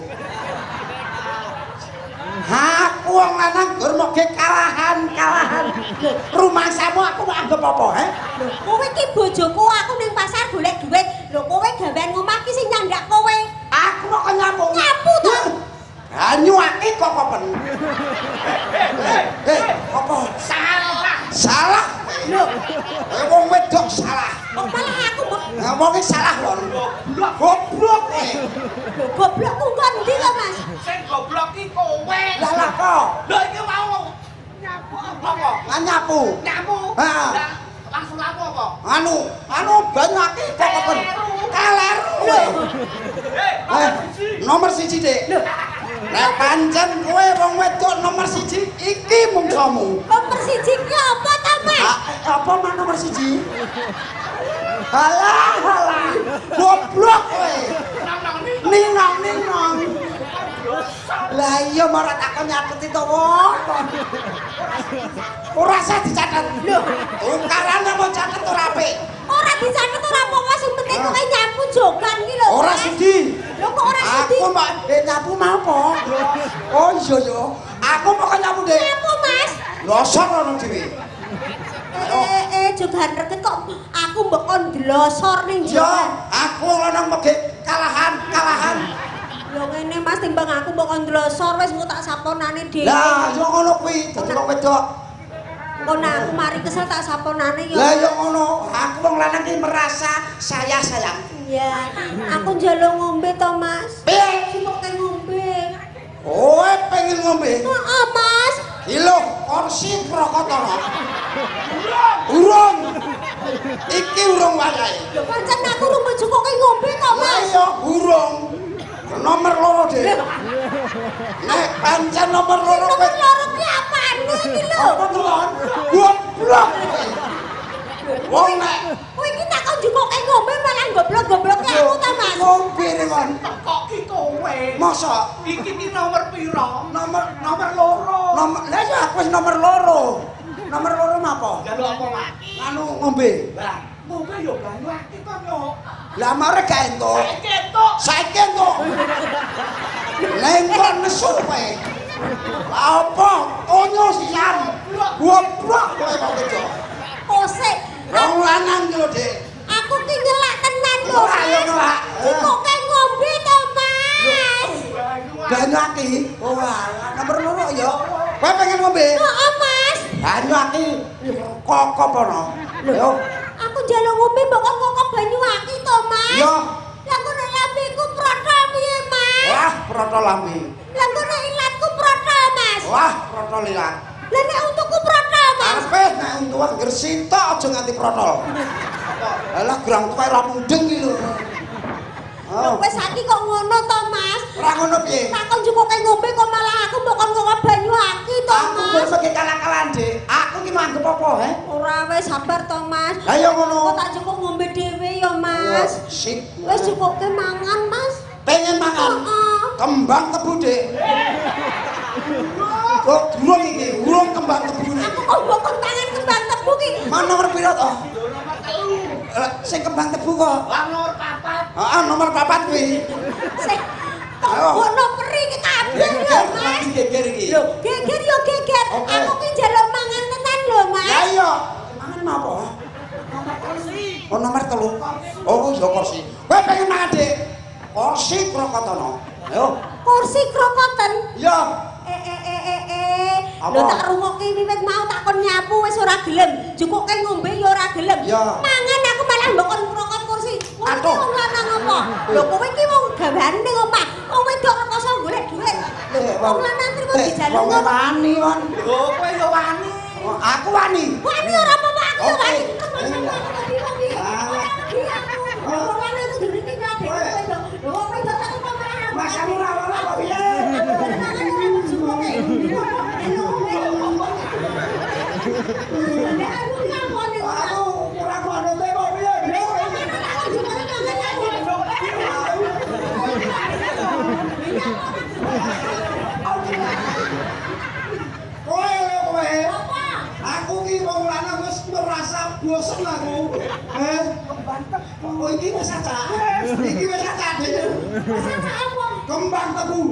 Aku wong lanang gur moge kalahan. Rumahmu aku mau anggap apa, Kowe iki bojoku, aku ning pasar golek duit. Lho kowe gawean ngomah ki sing nyandak kowe. Aku mau nyapu. Nyapu to. Banyu akeh kok kopen. Apa? Salah. Lho, Wong wedok salah. kok malah aku mbok Ngomongnya salah lho. Goblok. lho goblok ku kon ndi to, Mas? Sing goblok iki kowe. Lah apa? Lho iki mau nyapu apa? Nyapu. Nyapu. Heeh. Langsung lapo apa? Anu banyu akeh kok kon. Keleru. Nomor 1, Dik. Nek pancen kowe wong wedok nomor 1 iki mungsamu. Nomor 1 ki apa ta, Mas? Apa mah nomor 1? Halah. Goblok kowe. Ninong. Lah iya marah takon nyateti to wong. Ora usah dicatet. Lho, tukarane mau catet ora apik. Ora dicatet ora apa-apa sing penting kowe nyapu jogan iki lho. Ora sudi. Lho kok ora sudi? Aku mak nyapu mau apa? Oh iya yo. Aku mau nyapu Dik. Nyapu, Mas. Losor ngono dhewe. Jogan reket kok aku mbok kon dlosor ning Yo, jogan. aku lanang mege kalahan. Lho ngene Mas timbang aku mbok kon dlosor wis engko tak saponane dhewe. Lah, yo ngono kuwi, dadi wong wedok. Engko nek aku mari kesel tak saponane yo. Lah yo ngono, aku wong lanang iki merasa saya sayang. Iya, aku njaluk ngombe to, Mas. Piye? Sing kok ngombe. Kowe pengen ngombe? Heeh, Mas. Ilo, kursi Krokotara. Urung. Iki urung wayahe. Lho pancen aku rumah cukup ngombe kok, Lah Mas. iya urung. Nomor loro, Dik. Nek pancen nomor loro Nomor loro ki apaan iki lho? apa tuan? Goblok. Wong nek Kowe iki tak kon cukup ngombe malah goblok-goblok aku ta, Mas. ngombe rewon. Kok ki kowe? Mosok Iki ki nomor piro? nomor loro. nomor lah ya aku wis nomor loro. Nomor loro napa? Jaluk apa, Mas? Anu ngombe. Lah, ngombe yo banyu akeh kon yo. Lah mare gak entuk. Ketok. Saiki entuk. Lengkon nesu kowe. Apa? Onyo siam. Goblok kowe kok kejo. Kose. Wong lanang lho, Dik. Aku ki nyelak tenan lho. Ora ayo ngelak. Cukup ngombe to, Mas. Banyu akeh. Oh alah, nomor loro ya. Kowe pengen ngombe? Heeh, Mas. Banyu akeh kok apa no? Yo. Aku njaluk ngombe mbok kok banyu aki to, Mas. Yo. Lah kok nek lambeku protol piye, Mas? Wah, protol lambe. Lah kok nek ilatku protol, Mas. Wah, protol ilang. Lah nek untukku protol, Mas. Arepe nek untuk angger sintok aja nganti protol. Alah gerang tuwe ra mudeng iki lho. Lho wis saiki kok ngono to, Mas? Ora ngono piye? Takon cukup ngombe kok malah aku mbok kon ngombe banyu aki to, Aku Mas. wis pakai kalah-kalahan, Dik. Aku ki manggep apa, he? Ora wis sabar to, Mas. Lah ya Kok ngono. tak cukup ngombe dhewe ya, Mas. Sip. Wis cukup ke mangan, Mas. Pengen mangan. Heeh. Kembang tebu, Dik. Kok durung iki, urung kembang tebune. Aku kok mbok kon tangan kembang tebu ki. Mana nomor piro to? Sing kembang tebu kok. Lah nomor 4. Heeh, nomor 4 kuwi. Sik. Kok Ayo. ngono peri ki kabeh lho, Mas. Geger iki. Lho, geger yo geger. Oke. Aku ki njaluk mangan tenan lho, Mas. Ya iya. Mangan apa? Oh, nomor 3. Oh, iya kursi. Kowe pengen mangan, Dik? Kursi Krokotara. Ayo. Kursi krokoten. Iya. Lho Apa? tak rungokke wiwit mau tak kon nyapu wis ora gelem. Jukuke ngombe ya ora gelem. Ya. Mangan aku malah mbok kon ngrokot kursi. Wong iki Aduh. wong lanang apa? Lho kowe iki wong gaweane ning omah. Wong wedok rekoso golek dhuwit. Lho wong lanang trimo dijaluk Wong wani, Wan. Lho, kowe yo wani. Aku wani. Wani ora apa-apa aku ya Oke. wani. Masa murah ora kok piye? Aku kurang manut kok piye? Kowe lho kowe. Aku ki wong lanang wis merasa bosen aku. Oh iki wis acak. Iki wis acak, Dik. Kembang tebu.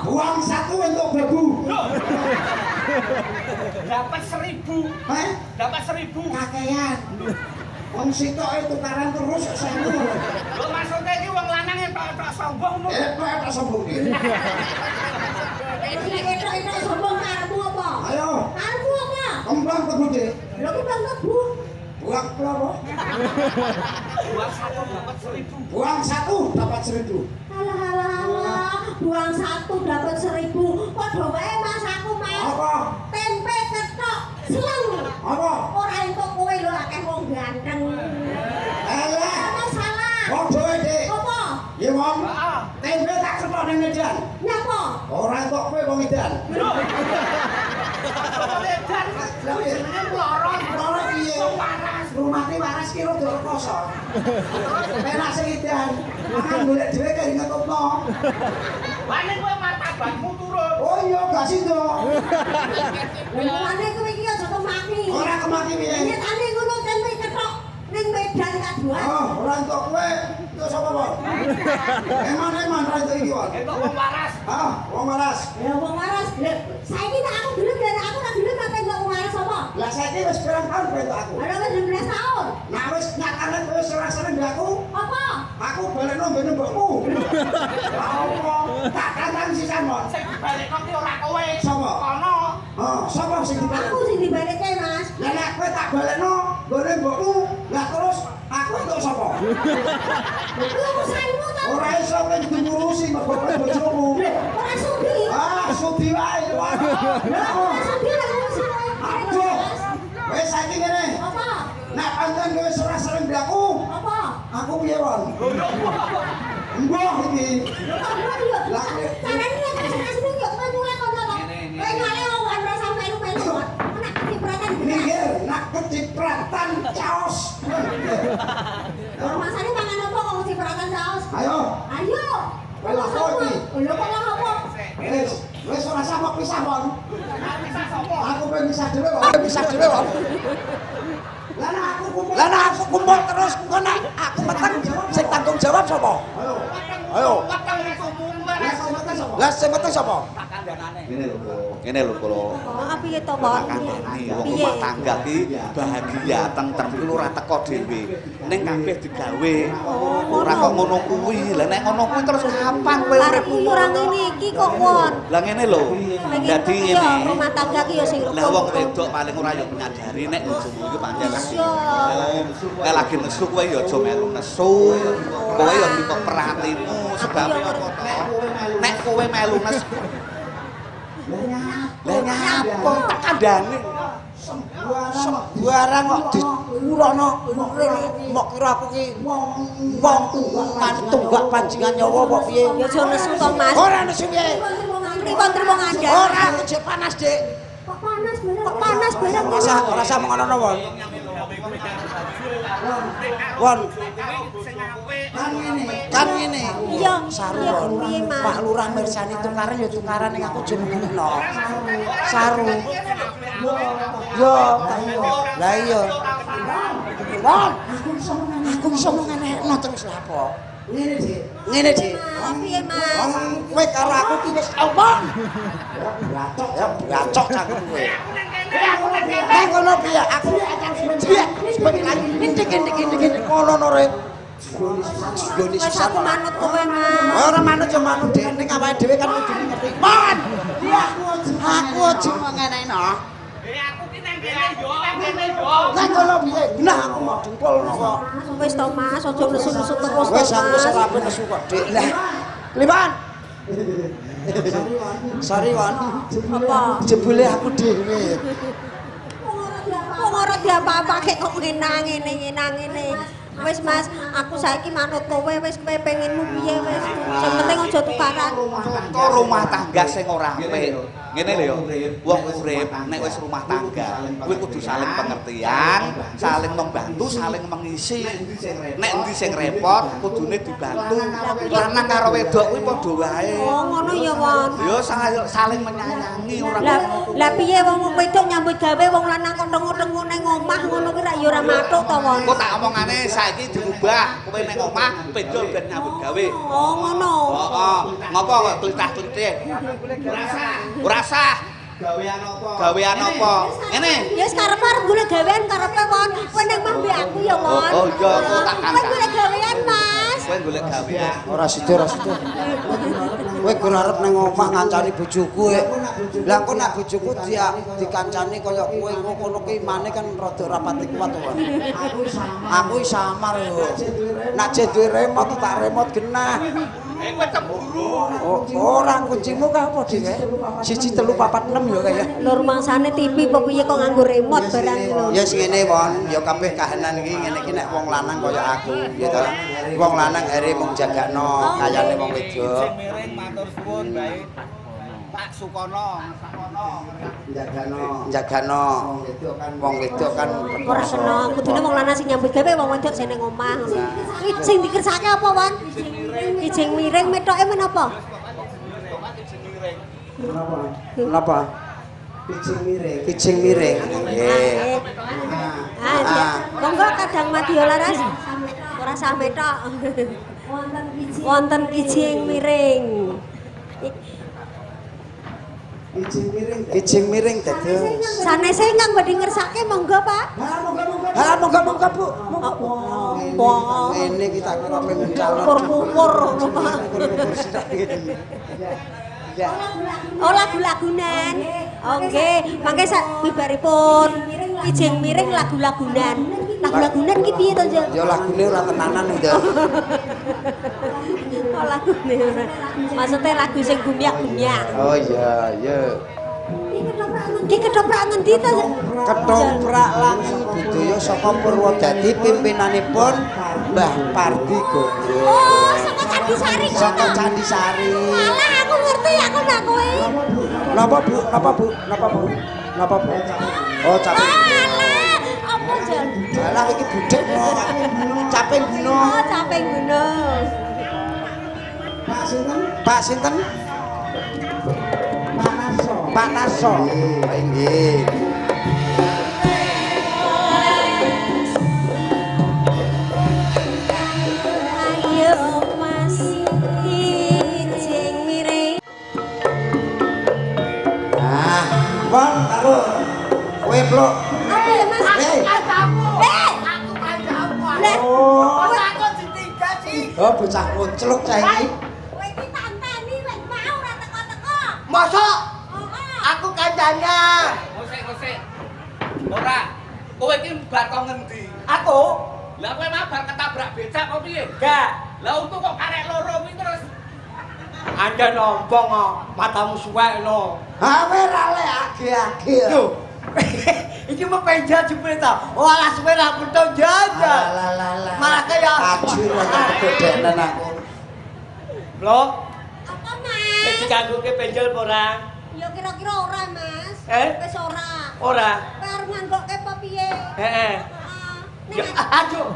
Buang 1 untuk bebu. Dapat 1000. Heh? Dapat 1000. Kakean. Wong sitoke tukaran terus 1000. Lho maksudnya iki wong lanang entok sombong ngono. Tak sombong iki. Ayo, kembang tebu, Dik. Buang berapa? Buang 1 dapat 1000. Buang 1 dapat 1000. Buang 1 dapat 1000. Padha wae Mas aku, Mas. Apa? Tempe ketok seleng. Apa? Ora entuk kowe lho akeh wong ganteng. Eleh. Apa salah? Wong dhewe, Dik. Apa? Ya wong. Tempe tak sepok ning medan. Nyapa? Ora kok kowe wong edan. Edan jenenge mlorot. Ora piye? Waras. Rumate waras ki rada rekoso. Penak sing edan. Mangan golek dhewe kaya ngetupno. Wane kowe martabatmu turun. Oh iya gak sido. Mulane kowe iki aja kemaki. Ora kemaki piye? Nyatane ngono tempe ketok ning medan kaduan. Oh, ora entuk kowe. Entuk sapa, Pak? Eman-eman ra entuk iki, Pak. Entuk wong waras. Ah, wong waras. Ya wong waras. Saiki nek aku gelem dari aku ora gelem apa entuk wong waras apa? Lah saiki wis pirang tahun kowe entuk aku. Ada wis 16 tahun. Nah wis nyatane kowe ora seneng aku. Apa? Aku balekno mbene mbokmu. Apa? Tak kandang sisan, Mon. Sing dibalekno ki ora kowe. Sapa? Kono. Oh, sapa sing dibalik? Aku sing dibalikke, Mas. Lah nek kowe tak balekno mbene mbokmu, lah terus aku entuk sapa? Kuwi urusanmu to. Ora iso kowe ngurusi mergo kowe bojomu. Ora sudi. Ah, sudi wae. Ora sudi lah urusan kowe. Aduh. Wis saiki ngene. Apa? Nek pancen kowe ora seneng aku, Apa? aku piye, Mon? Mbah iki. Lah, carane nek seneng yo kowe mulai kono to. Kowe ngale wong ora sampe lu melu. Nek cipratan Minggir, nak kecipratan caos. Masane mangan apa kok cipratan saus? Ayo, Ayo. Kowe lah kowe. Lho kok lah apa? wis ora sapa pisah, Mon. Pisah sapa? Aku pengen pisah dhewe, Mon. Pisah dhewe, Mon. Lah nek aku kumpul terus engko nek aku meteng sing tanggung jawab sapa? Ayo. Weteng wis umum Lah sing meteng sapa? tak kandhangane. Ngene lho kula. Oh, piye to, Mon? Kandhani wong rumah tangga ki bahagia tentrem ki ora teko dhewe. Ning kabeh digawe. Ora kok ngono kuwi. Lah nek ngono kuwi terus kapan kowe urip Arep ora ngene iki kok, Mon. Lah ngene lho. Dadi ngene. Rumah tangga ki ya sing rukun. Lah wong wedok paling ora yo nyadari nek bojomu iki pancen nesu. Iya. Nek lagi nesu kowe yo aja melu nesu. Kowe yo tipe perhatimu sebab apa to? Nek kowe melu nesu. Lah nyapa tak kandhane. Sembarang kok diurono mok kira aku ki wong tunggak pancingan nyawa apa piye? Ya aja nesu to, Mas. Ora nesu piye? Pripun trimo ngandhani? Ora aku jek panas, Dik. Kok panas barang? Kok panas barang? Ora usah mengono, Won. Won, kan ngene. Iya, Saru iya, Won. piye, Mas? Pak Lurah mirsani tukaran ya tukaran ning aku jenengno. Saru. Yo, lah iya. Won, aku iso mengenekno terus lha apa? Ngene, Dik. Ngene, Dik. Piye, Mas? Wong kowe karo aku ki wis omong. Ya bacok cangkem kowe. Nek ngono piye? Aku piye? Sebentar lagi indik ngono no rek. Goni Wes sisan. aku manut kowe, Mas. Ora manut yo manut dhewe ning awake dhewe kan kudu ngerti. Mon. Aku aja mengenekno. Aku ki nang kene yo, nang kene yo. Nek ngono piye? Nah aku mau dengkulno kok. Wis to, Mas, aja nesu-nesu terus to, Wes aku Mas. ora nesu kok, Dik. Lah. Kliman. Sorry, Wan. Apa? Jebule aku dhewe. Wong ora diapa-apake kok ngene. Wis Mas, aku saiki manut kowe wis kowe pengenmu piye wis. Sing penting aja tukaran. Kok rumah tangga sing ora apik. Ngene lho ya. Wong urip nek wis rumah tangga, kuwi kudu saling pengertian, saling membantu, saling mengisi. Nek endi sing repot, kudune dibantu. Lanang karo wedok kuwi padha wae. Oh, ngono ya, Won. Ya saling menyayangi ora. Lah piye wong wedok nyambut gawe wong lanang kok tengu-tengu ning omah ngono ki ra ya ora matuk to, Won. Kok tak omongane saiki diubah, kowe ning omah pedol ben nyambut gawe. Oh, ngono. Heeh. Ngopo kok klitah-klitih? Ora sah. Gawean apa? Ngene. Ya wis karep-karep golek gawean karepe Won. Kowe ning omah mbek aku ya, Won. Oh iya, kok tak Kowe kandhani. golek gawean, Mas. Kowe golek gawean. Ora sida. Kowe gur arep nang omah ngancani bojoku e. Lah kok nek bojoku dikancani kaya kowe ngono ki imane kan rada ora pati kuat to. Aku samar lho. Nek jek duwe remote tak remote genah. kowe cemburu. Ora kuncimu ka apa Dik? 1 3 4 6 ya kaya. Lho rumangsane TV apa piye kok nganggo remote barang lho. Ya sing ngene Won, ya kabeh kahanan iki ngene iki nek wong lanang kaya aku, ya to. Wong lanang are mung jagakno kayane wong wedok. Miring matur suwun bae. Pak Sukono, Jagano wong wedok kan Ora seneng, kudune wong lanang sing nyambut gawe wong wedok sing ning omah ngono. Iki sing dikersake apa, Wan? Kijing miring metoke men apa? Napa? Kijing miring. Nggih. Monggo kadang Madya Laras. Ora sah metok. Wonten kijing miring. Kijing miring dados. Sanese ingkang badhe ngersake monggo, Pak. Ha monggo Bu. Wah. Ini kita kira pengen calon. Kukur-kukur. Ya. Oh lagu-lagunan. Oke, mangke sak bibaripun kijing miring lagu-lagunan. Lagu-lagunan ki piye to, Jeng? Ya lagune ora tenanan itu. Oh lagune ora. Maksudnya lagu sing gumyak-gumyak. Oh iya, iya. Ki ketoprak ngendi to? Ketoprak Langit Budaya saka Purwodadi pimpinanipun Mbah Pardi Gondro. Oh, saka Candi Sari kono. Saka Candi Sari. Alah aku ngerti aku nak kowe. Napa Bu? Oh, capek. Alah, apa Jan? Alah iki budhek no. Capek guno. Oh, capek gunung. Pak sinten? Pak Naso. Nggih. Ayo Mas kijing miring. Ah, Bang karo kowe plok. Apa ya Mas? Hei. Aku kancamu. Oh. Aku ditinggal sih. Oh, bocah kucluk cah iki. Kowe iki tanteni wis mau ora teko-teko. Mosok Heeh. aku kancane. Musik. Ora. Kowe iki bar kok ngendi? Aku. Lah kowe mah bar ketabrak becak kok piye? Enggak. Lah untu kok karek loro kuwi terus. Anda nombong kok matamu suwek no. Ha kowe ra lek age-age. Lho. Iki mah penjal jebule ta. Oh alah suwe ra butuh jajal. Lah. Malah kaya Ajur aja bedenen aku. Blok. Apa Wis Mas? digangguke penjal apa ora? Ya kira-kira ora Mas. Eh? Wis ora. Ora. Kowe arep nganggokke apa piye? Heeh. Ya Nek aduh.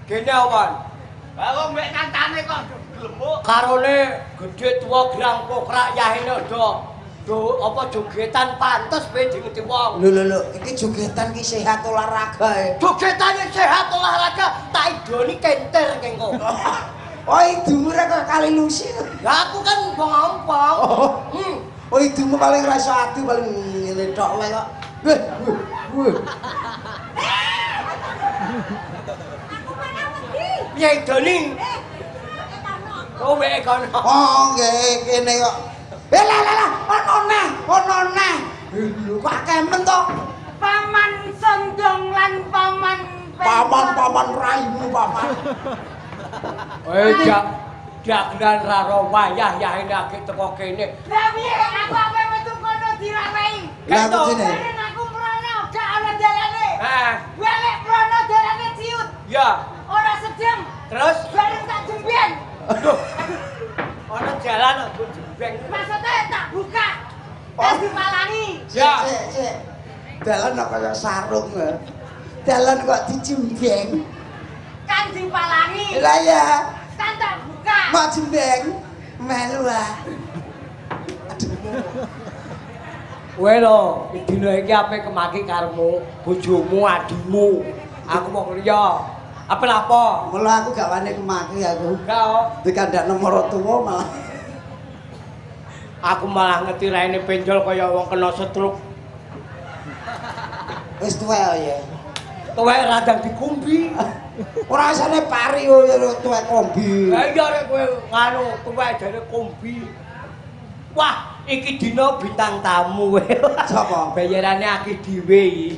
Gene awan. Lah wong mek kancane kok glembuk. Karone gedhe tuwa grang kokrak yahene do apa jogetan pantes be dingeti wong. Lho, iki jogetan ki sehat olahraga e. Jogetane sehat olahraga tak idoni kenter kengko. Oh, idumu rek kok kali lusi. Lah aku kan ngomong. Oh, idumu paling ra iso adu paling ngene tok wae kok. Weh. Piye idoni? Oh, mek kono. Oh, nggih kene kok. Lah, ono neh. Lho, kok kemen to? Paman Sondong lan paman Paman raimu paman. Jak raro wayah yahene akeh teko kene. Lah piye aku ape metu kono dirawehi? Lah kene. Aku mrono gak ana dalane. Heh, Gue lek mrono dalane ciut. ya. Ora sedem. Terus Bareng tak jemben. aduh. Ono jalan aku jembeng. Maksudnya tak buka. Tak dipalangi. Ya. Sik. Dalan kok kaya sarung. Dalan kok dijembeng. Kan dipalangi. Lah ya, Kan tak buka. mau jembeng. Melu ah. Kowe lho, dina iki ape kemaki karemu bojomu, adimu. Aku mau liya. Apa lapo? Mula aku gak wani kemaki aku. Kau, Dikandak nomor tuwa malah. aku malah ngerti raine penjol kaya wong kena stroke. Wis tuwa ya. Kowe radang dikumbi. Ora isane pari yo tuwa kombi. Lah iya rek kowe nganu tuwek jare kumbi. Wah, iki dina bintang tamu kowe. Sapa? Bayarane akeh dhewe iki.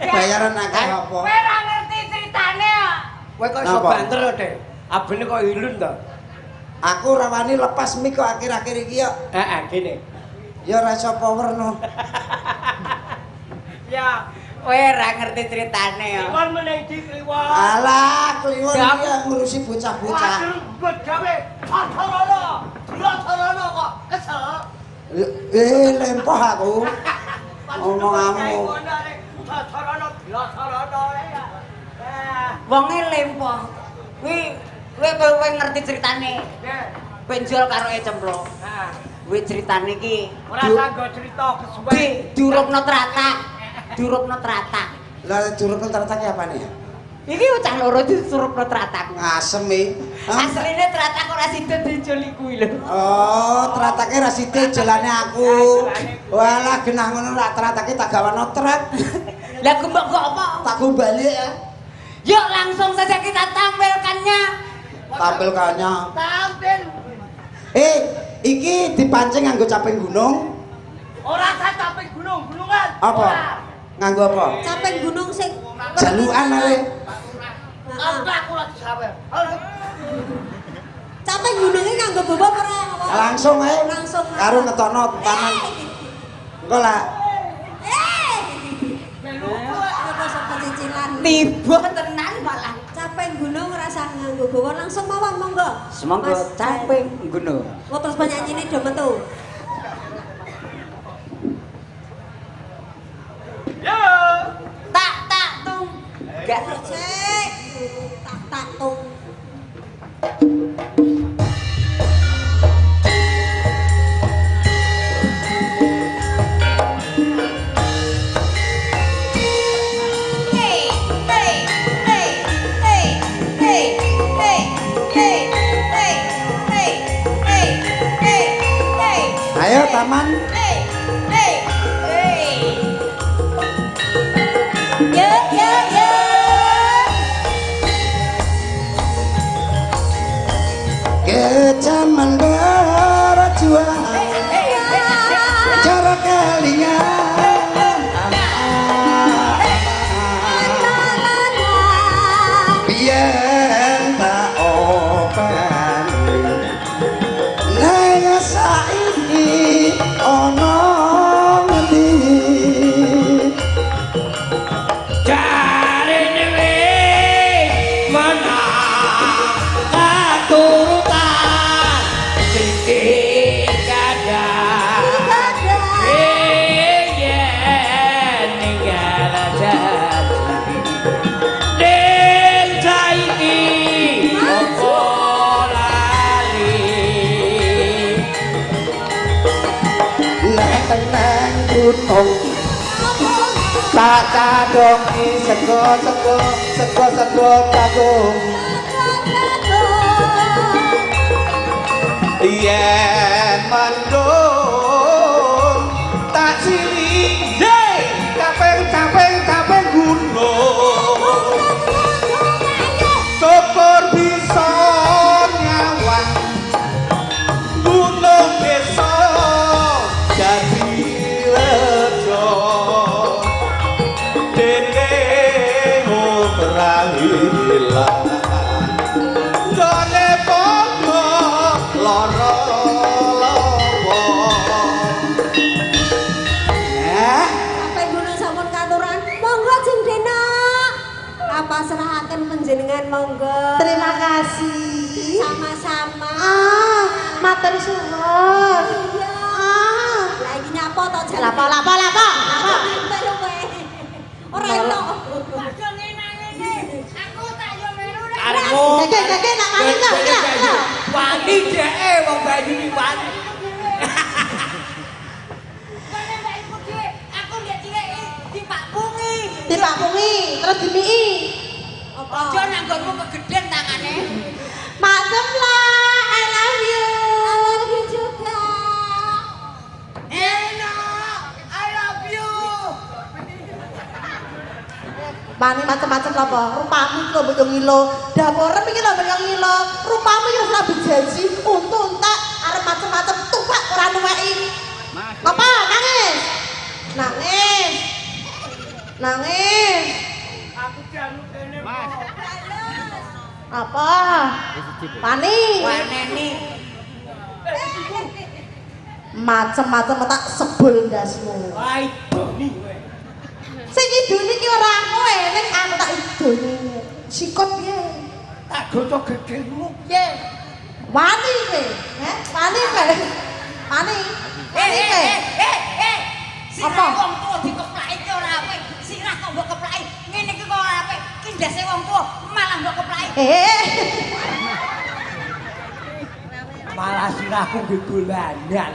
Bayaran akeh apa? Kowe ora ngerti ceritane kok. Kowe kok iso Napa? banter, Dek? Abene kok ilun to. Aku rawani lepas mik kok akhir-akhir iki yo. Heeh, gini. Ya ora iso power no. Ya, kowe ora ngerti critane ya. kliwon meneh iki kliwon. Alah, kliwon iki yang ngurusi bocah-bocah. Waduh, buat gawe tatorono. Tatorono kok kesel. Lempah aku. Ngomonganmu. Tatorono, tatorono ya. Wonge lempoh. Kowe ngerti critane. Penjol karo Cemplok. Heeh. Kowe critane iki Ora sanggo cerita kesuwen. diurupno tratak. Diurupno tratak. Lah durung tertak apa nih? Iki bocah loro disurupno tratak. Ngasem e. Asline tratak ora sida dijoli kuwi lho. Oh, tratake ra sithik jelane aku. Walah genah ngono ra tratake tak gawano truk. Lah gembok kok apa? Tak go balik ya. Yuk langsung saja kita tampilkannya. Tampilkannya. Tampil. Iki dipancing nganggo caping gunung. Ora sak caping gunung-gunungan. Apa? Nganggo apa? Caping gunung sing Jalukan ae. Aku lagi sawer. caping gununge nganggo bobot ora apa? Langsung ae. Langsung. Karo ngetokno taman. Engko lah. Apa sapa cicilan? Tiba tenan malah. Caping gunung rasa nganggo bobot langsung mawon monggo. Semangga Mas, caping gunung. Oh terus penyanyi do metu. Yo. Tak tung. Gak Cek. Tak tung. Ayo taman. Kecaman berjuang cara kelingan biar tak open naya saiki ono ngendi Jarene wis menang katurutan sing kadang yen ninggal janji ning saiki opo lali neng gunung tak kadongi sego kagung yen mendung tak sili kaping gunung syukur bisa nyawang gunung desa jadi rejo dene ora ilang jane padha lara lawa Caping gunung sampun katuran. Monggo Jeng Dena. Apa serahaken panjenengan monggo. Terima kasih. Sama-sama. Matur suwun. Iya. Lah iki nyapa to Jeng? Lapo. Melu kowe. Ora enak. Karemu Gek nak mari to. wani dheke wong Bayu iki wani Dipapungi terus dimiki. Apa? Aja nanggonmu kegeden tangane. Maksem lah, I love you. I love you juga. I love you Mani macam-macam lho, apa? Rupamu iki lho mbok ngilo. Dapurem iki lho mbok ngilo. Rupamu iki wis rabi janji untu entek arep macam-macam tupak ora nuweki. Apa? Nangis. aku dianu kene Apa? Pani. Waneni. Macem-macem tak sebul ndasmu. Wah, idoni kowe. Sing idoni ki ora kowe, ning aku tak idoni. Sikut piye? Tak gocok gedemu. Piye? Wani kowe. Wani kowe. Wani. Sirah wong tuwa dikeplaki ki ora apik. Sirah kok mbok keplaki. Ngene iki kok ora apik. Ki ndase wong tuwa malah mbok keplaki. Malah sirahku gegolanan.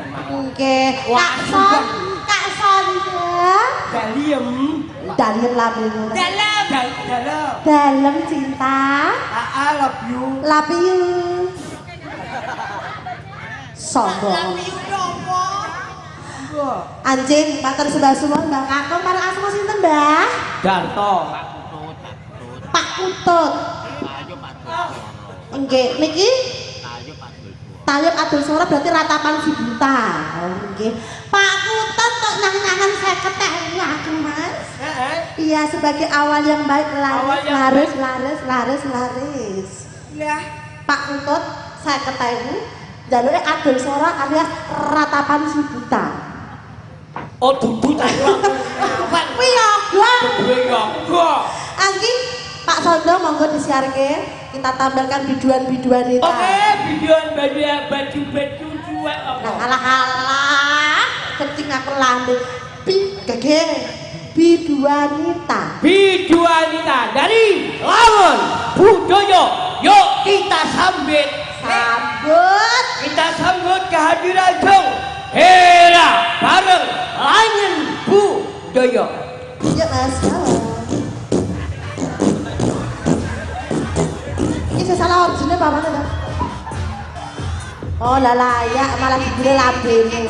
Nggih. Kak Son ya. Dalem. Dalem labimu. Dalam. Dalam. Dalem cinta. I love you. Love you. Sombong. Love you nopo? Anjing, matur sembah suwun Mbak Kakung karo asma sinten, Mbah? Darto. Pak Kutut. Nggih, niki Tayub Adul Suara berarti ratapan si buta. Nggih. Pak Kutut kok nyang-nyangan 50.000 aku, Mas. Iya, sebagai awal yang baik laris. Lah, Pak Kutut 50.000 jalure Adul Suara alias ratapan si buta. Oh, dudu tak awak. Piyoga. Duwe yoga. Anggi Pak Sondo monggo disiarke kita tampilkan biduan-biduan itu. Oke, biduan baju-baju cuek apa? Alah, kencing aku lambe. Biduanita. Biduanita dari Lawan Budaya. Yuk kita sambut. Kita sambut kehadiran Jong Hera bareng Lawan Budaya. Iya Mas. Ini salah origine bapaknya Mas. Oh lah layak malah dibeli lambemu.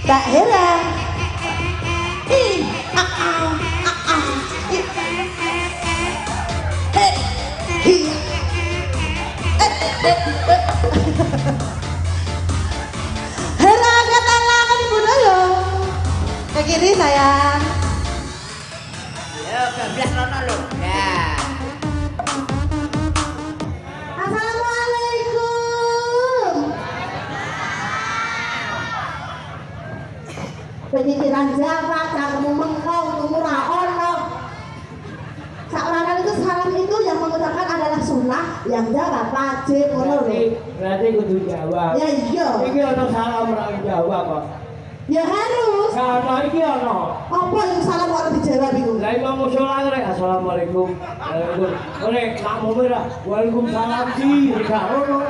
Mbak Hera. Hera angkatan Lawan Budaya. Ke kiri sayang. ya bablas rono lho. Ya. Assalamualaikum. Penyikiran Jawa, kamu mengkong, murah ono. Seorang itu salam itu yang mengucapkan adalah sunnah, yang jawab wajib, Berarti kudu Jawa. ya iya. Iki ana salam orang Jawa kok. Ya harus. Sama iki ana. Apa yang salam kok dijawab itu? Lah imam musyola rek assalamualaikum. Waalaikumsalam. Rek nak merah. Waalaikumsalam di gak ono.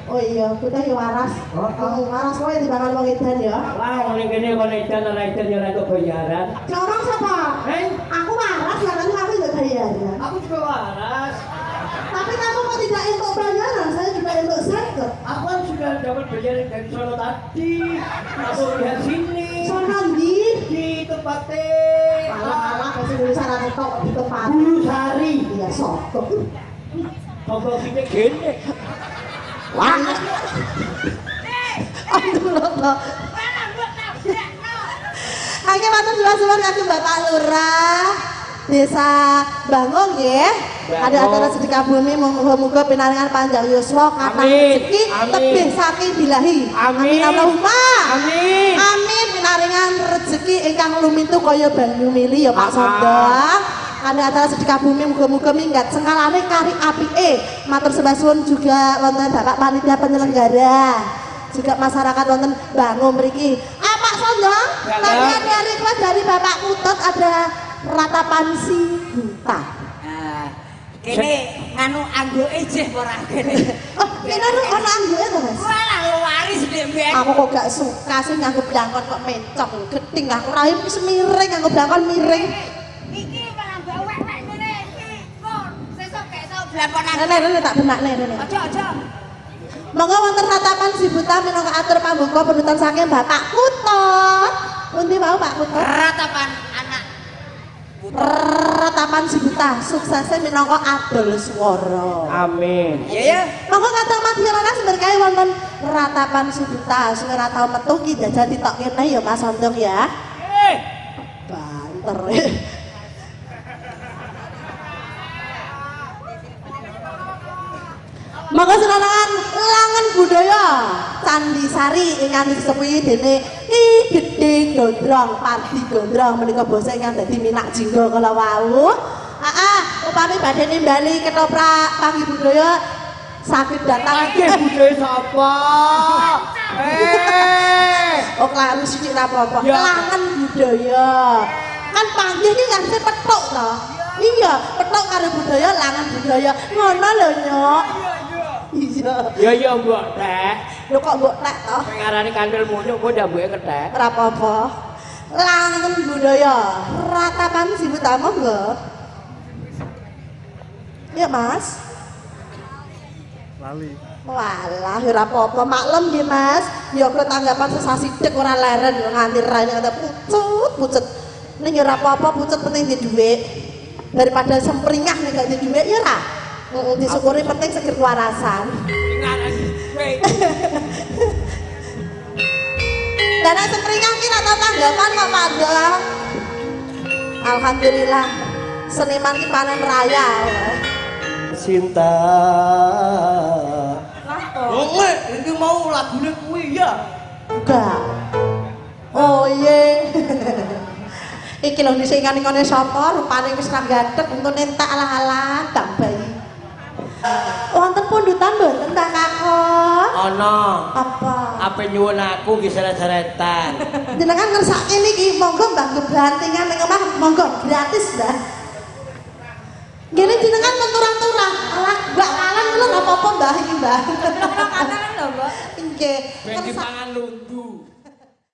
Oh iya, kita ya waras. Waras kowe timbangan wong edan ya. Lah ngene kene kon edan ora edan ya ora kebayaran. Corong sapa? Aku waras, karena aku juga bayaran. Aku juga waras. Tapi kamu kok tidak untuk bayaran? Saya juga untuk seket. Aku kan sudah dapat bayaran dari sono tadi. Aku lihat sini. Sono ndi? Di tempatnya. Alah-alah bahasa Indonesia ra ketok di tempat. Bulu Sari. Iya, soto. Kok sini gene. Wah. Aduh, lho. Oke, matur suwun kagem Bapak Lurah Desa Bangung nggih. Ada acara sedekah bumi, muga-muga pinaringan panjang yuswa, kathah rezeki, tebih saking bilahi. Amin Allahumma. Amin. Amin pinaringan rezeki ingkang lumintu kaya banyu mili ya Pak Sondang. Ada acara sedekah bumi, muga-muga minggat sengkalane kari apike. Matur sembah suwun juga wonten Bapak Panitia penyelenggara. Juga masyarakat wonten Bangung mriki. Pak Sondang, tadi ada request dari Bapak Kutut ada ratapan si buta. Kene nganu anggoke jeh ora kene. Oh, kene ono anggoke to, Mas? Walah waris ndek mbiyen. Aku kok gak suka sih nganggo blangkon kok mencok geding aku rahim wis miring nganggo blangkon miring. Iki malah bawek nek ngene iki. Kon sesuk gak iso blakonan. Rene tak benakne rene. Aja. Monggo wonten ratapan si buta minangka atur pambuka penutupan saking Bapak Kutut. Pundi mau Pak Kutut? Ratapan anak. Ratapan si buta suksesnya minangka Adul Swara. Amin. Iya ya. Monggo kadang masyarakat berkait wonten ratapan si buta sing ora tau metu ki jajal ditok kene ya Mas Sondong ya. Banter. Panjenengan langan budaya Candi Sari ingkang disepuhi dening Ki Gedhe Gondrong Pardi Gondrong menika basa ingkang dadi minak jingga kala wau. Upami badhe nimbali ketoprak panggi budaya sakit datang Nggih budaya sapa? Oh klaru sithik ra apa-apa. Ya. Langan budaya. Kan panggih iki kan petuk to. Iya, petuk karo budaya langan budaya. Ngono lho, Nyok. Iya. Ya ya mbok tek. Lho kok mbok tek to? Ngarani kandel munyuk kok ndambuke kethek. Ora apa-apa. Langan budaya. Ratapan si utama enggak? Iya, Mas. Lali. Walah, ora apa-apa. Maklum nggih, Mas. Ya kok tanggapan sesasidik ora leren yo nganti raine kata pucet. Ning ora apa-apa, pucet penting di dhuwit. Daripada sempringah nek gak di dhuwit ya ora. Heeh, disyukuri penting segera warasan. Ngarani kowe. Dan nek sempringah ki ora tau tanggapan kok Padang. Alhamdulillah. Seniman ki panen raya. Cinta. Oh, Iki mau lagune kuwi ya. enggak. Oh iya. Iki lho disingkani kene sapa rupane wis ra gadhek untune entek alah-alah tak bayi. Wonten pundutan mboten ta Kakon? Ana. Apa? Ape nyuwun aku ki seret-seretan. Jenengan ngersake niki monggo Mbah kebantingan ning omah monggo gratis, Mbah. Gini jenengan menturah-turah. Alah, Mbak Kalan kula enggak apa-apa Mbah iki, Mbah. Kula kanan lho, Mbak. Nggih. Ben dipangan lundu.